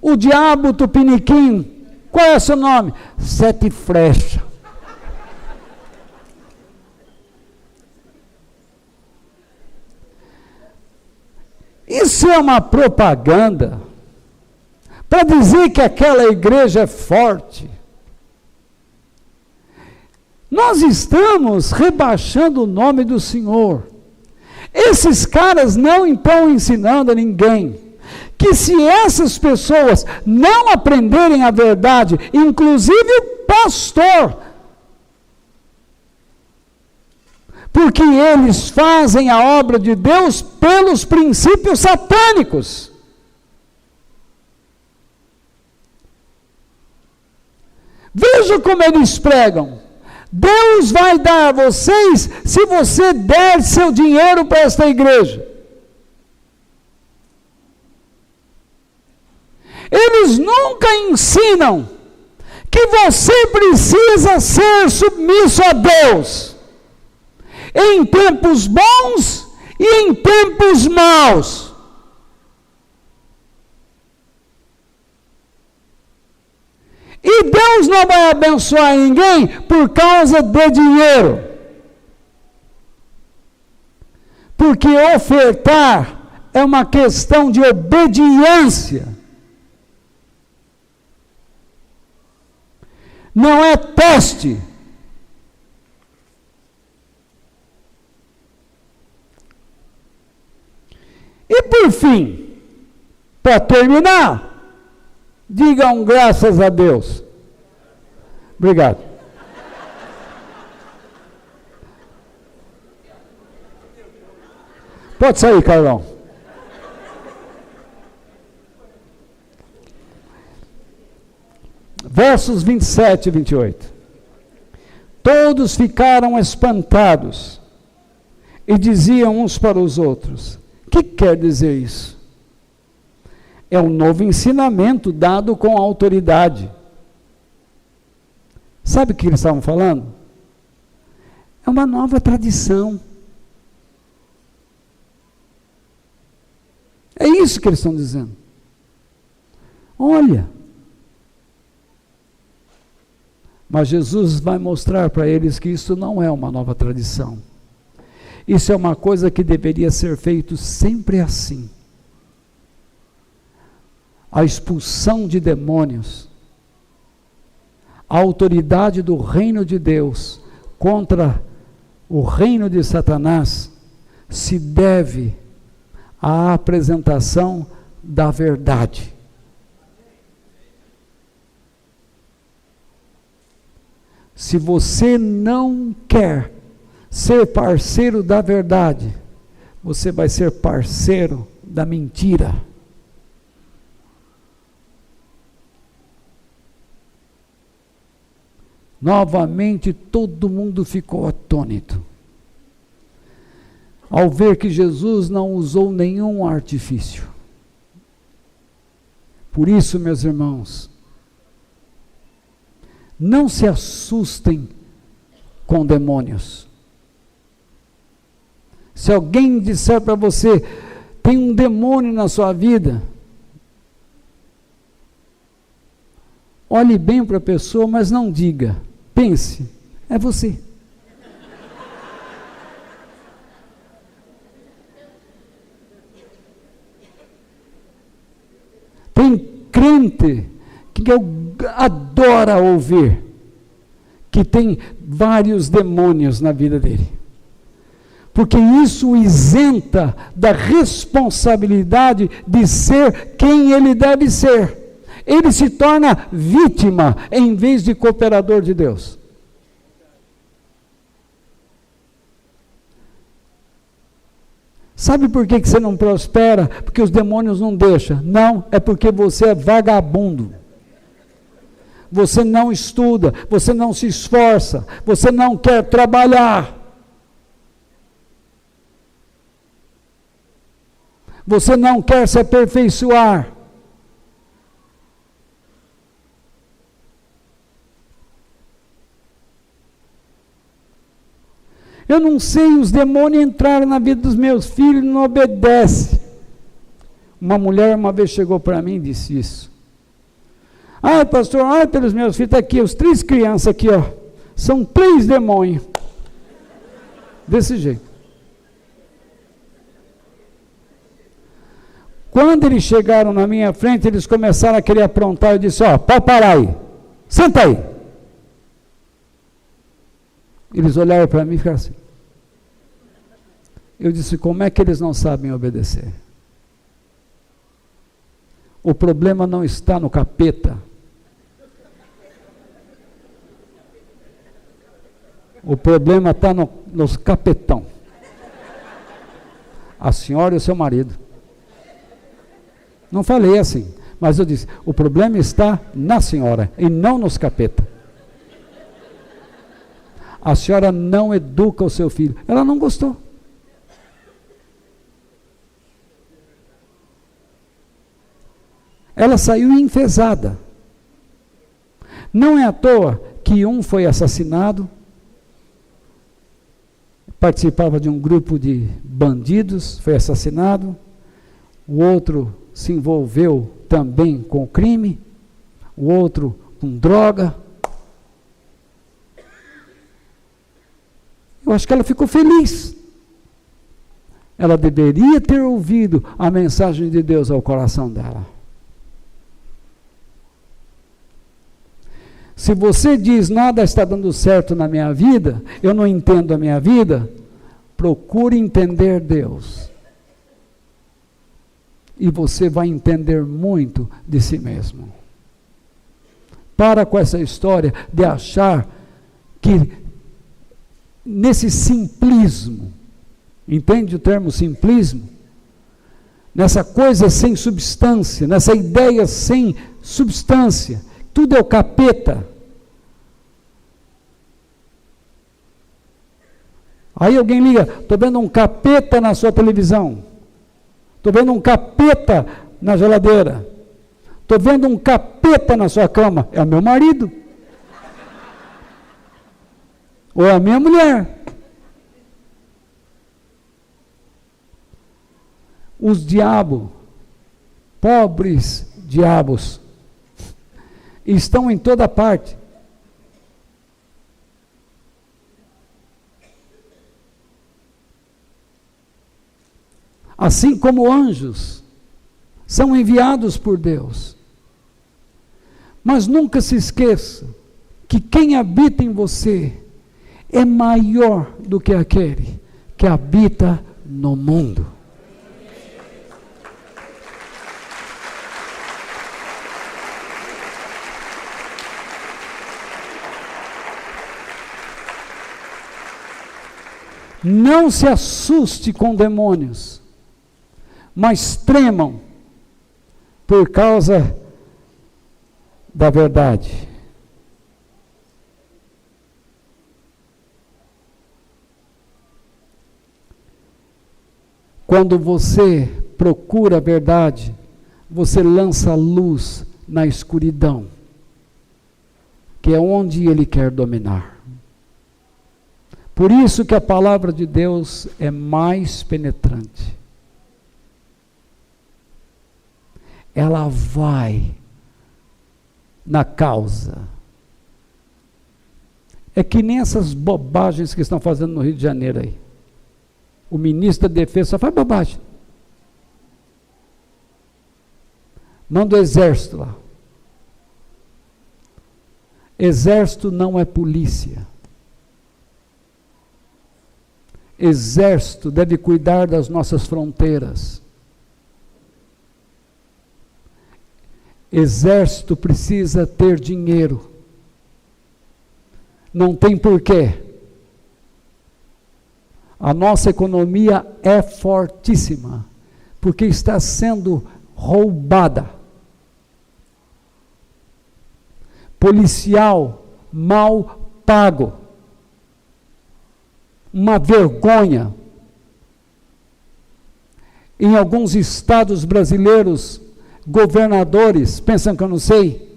O diabo tupiniquim, qual é o seu nome? 7 flechas. Isso é uma propaganda para dizer que aquela igreja é forte. Nós estamos rebaixando o nome do Senhor. Esses caras não estão ensinando a ninguém que se essas pessoas não aprenderem a verdade, inclusive o pastor, porque eles fazem a obra de Deus pelos princípios satânicos. Veja como eles pregam. Deus vai dar a vocês se você der seu dinheiro para esta igreja. Eles nunca ensinam que você precisa ser submisso a Deus, em tempos bons e em tempos maus. E Deus não vai abençoar ninguém por causa de dinheiro. Porque ofertar é uma questão de obediência. Não é teste. E por fim, para terminar, digam graças a Deus. Obrigado. Pode sair, Carlão. Versos 27 e 28. Todos ficaram espantados e diziam uns para os outros: o que quer dizer isso? É um novo ensinamento dado com autoridade. Sabe o que eles estavam falando? É uma nova tradição. É isso que eles estão dizendo. Olha. Mas Jesus vai mostrar para eles que isso não é uma nova tradição. Isso é uma coisa que deveria ser feito sempre assim. A expulsão de demônios, a autoridade do reino de Deus contra o reino de Satanás se deve à apresentação da verdade. Se você não quer ser parceiro da verdade, você vai ser parceiro da mentira. Novamente todo mundo ficou atônito ao ver que Jesus não usou nenhum artifício. Por isso, meus irmãos, não se assustem com demônios. Se alguém disser para você, tem um demônio na sua vida, olhe bem para a pessoa, mas não diga, pense, é você. Tem crente que eu adora ouvir que tem vários demônios na vida dele, porque isso o isenta da responsabilidade de ser quem ele deve ser. Ele se torna vítima em vez de cooperador de Deus. Sabe por que você não prospera? Porque os demônios não deixam. Não, é porque você é vagabundo. Você não estuda, você não se esforça, você não quer trabalhar. Você não quer se aperfeiçoar. Eu não sei, os demônios entraram na vida dos meus filhos e não obedecem. Uma mulher uma vez chegou para mim e disse isso. Ah, pastor, olha pelos meus filhos, está aqui, os 3 crianças aqui, ó. São 3 demônios. Desse jeito. Quando eles chegaram na minha frente, eles começaram a querer aprontar. Eu disse: ó, pode parar aí, senta aí. Eles olharam para mim e ficaram assim. Eu disse: como é que eles não sabem obedecer? O problema não está no capeta. O problema está nos capetão. A senhora e o seu marido. Não falei assim, mas eu disse: o problema está na senhora e não nos capeta. A senhora não educa o seu filho. Ela não gostou. Ela saiu enfesada. Não é à toa que um foi assassinado, participava de um grupo de bandidos, foi assassinado, o outro se envolveu também com crime, o outro com droga. Eu acho que ela ficou feliz. Ela deveria ter ouvido a mensagem de Deus ao coração dela. Se você diz: nada está dando certo na minha vida, eu não entendo a minha vida, procure entender Deus. E você vai entender muito de si mesmo. Para com essa história de achar que nesse simplismo, entende o termo simplismo? Nessa coisa sem substância, nessa ideia sem substância, tudo é o capeta. Aí alguém liga: estou vendo um capeta na sua televisão, estou vendo um capeta na geladeira, estou vendo um capeta na sua cama. É o meu marido, ou é a minha mulher. Os diabos, pobres diabos, estão em toda parte. Assim como anjos são enviados por Deus. Mas nunca se esqueça que quem habita em você é maior do que aquele que habita no mundo. Não se assuste com demônios, mas tremam por causa da verdade. Quando você procura a verdade, você lança luz na escuridão, que é onde ele quer dominar. Por isso que a palavra de Deus é mais penetrante. Ela vai na causa. É que nem essas bobagens que estão fazendo no Rio de Janeiro aí. O ministro da Defesa só faz bobagem. Manda o exército lá. Exército não é polícia. Exército deve cuidar das nossas fronteiras. Exército precisa ter dinheiro. Não tem porquê. A nossa economia é fortíssima, porque está sendo roubada. Policial mal pago. Uma vergonha. Em alguns estados brasileiros, governadores, pensam que eu não sei,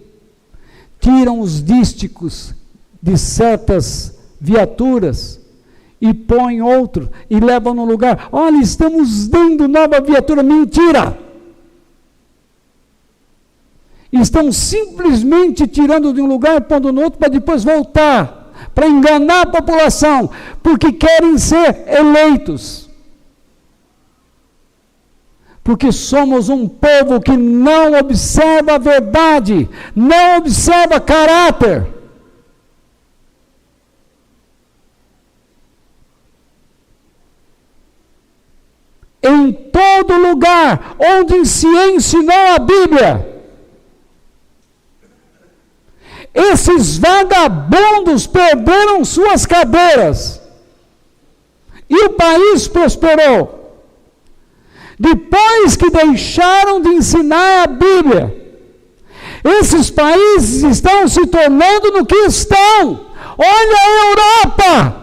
tiram os dísticos de certas viaturas e põem outro e levam no lugar. Olha, estamos dando nova viatura. Mentira! Estão simplesmente tirando de um lugar e pondo no outro para depois voltar, para enganar a população, porque querem ser eleitos. porque somos um povo que não observa a verdade, não observa caráter. Em todo lugar onde se ensinou a Bíblia, esses vagabundos perderam suas cadeiras e o país prosperou. Depois que deixaram de ensinar a Bíblia, esses países estão se tornando no que estão. Olha a Europa!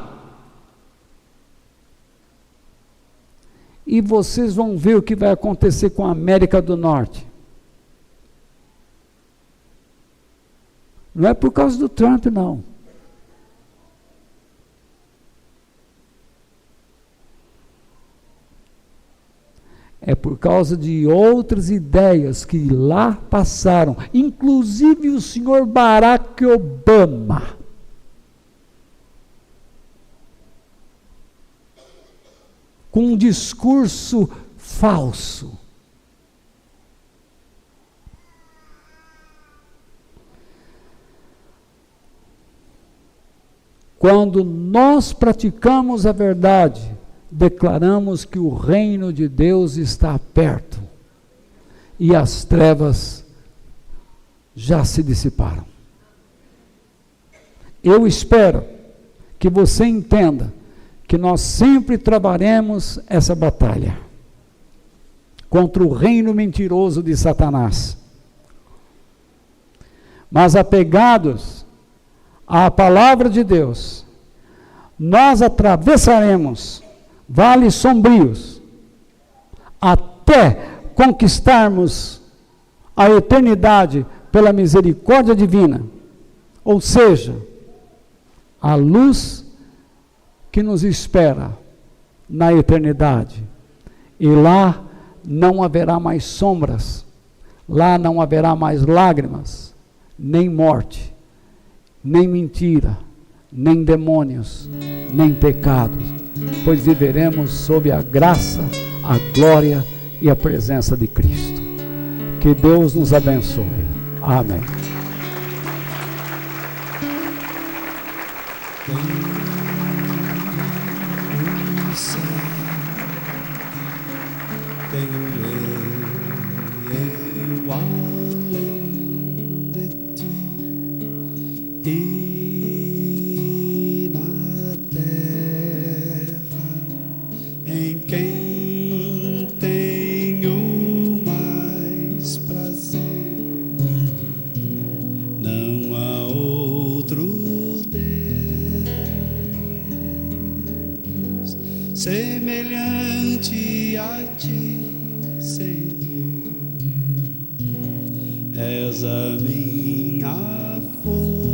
E vocês vão ver o que vai acontecer com a América do Norte. Não é por causa do Trump, não. É por causa de outras ideias que lá passaram, inclusive o senhor Barack Obama. Com um discurso falso. Quando nós praticamos a verdade, declaramos que o reino de Deus está perto e as trevas já se dissiparam. Eu espero que você entenda que nós sempre travaremos essa batalha contra o reino mentiroso de Satanás. Mas apegados à palavra de Deus, nós atravessaremos vales sombrios até conquistarmos a eternidade pela misericórdia divina, ou seja, a luz que nos espera na eternidade. E lá não haverá mais sombras, lá não haverá mais lágrimas, nem morte, nem mentira, nem demônios, nem pecados, pois viveremos sob a graça, a glória e a presença de Cristo. Que Deus nos abençoe. Amém. Eu além de ti e na terra em quem tenho mais prazer, não há outro Deus semelhante a ti, Senhor. És a minha força.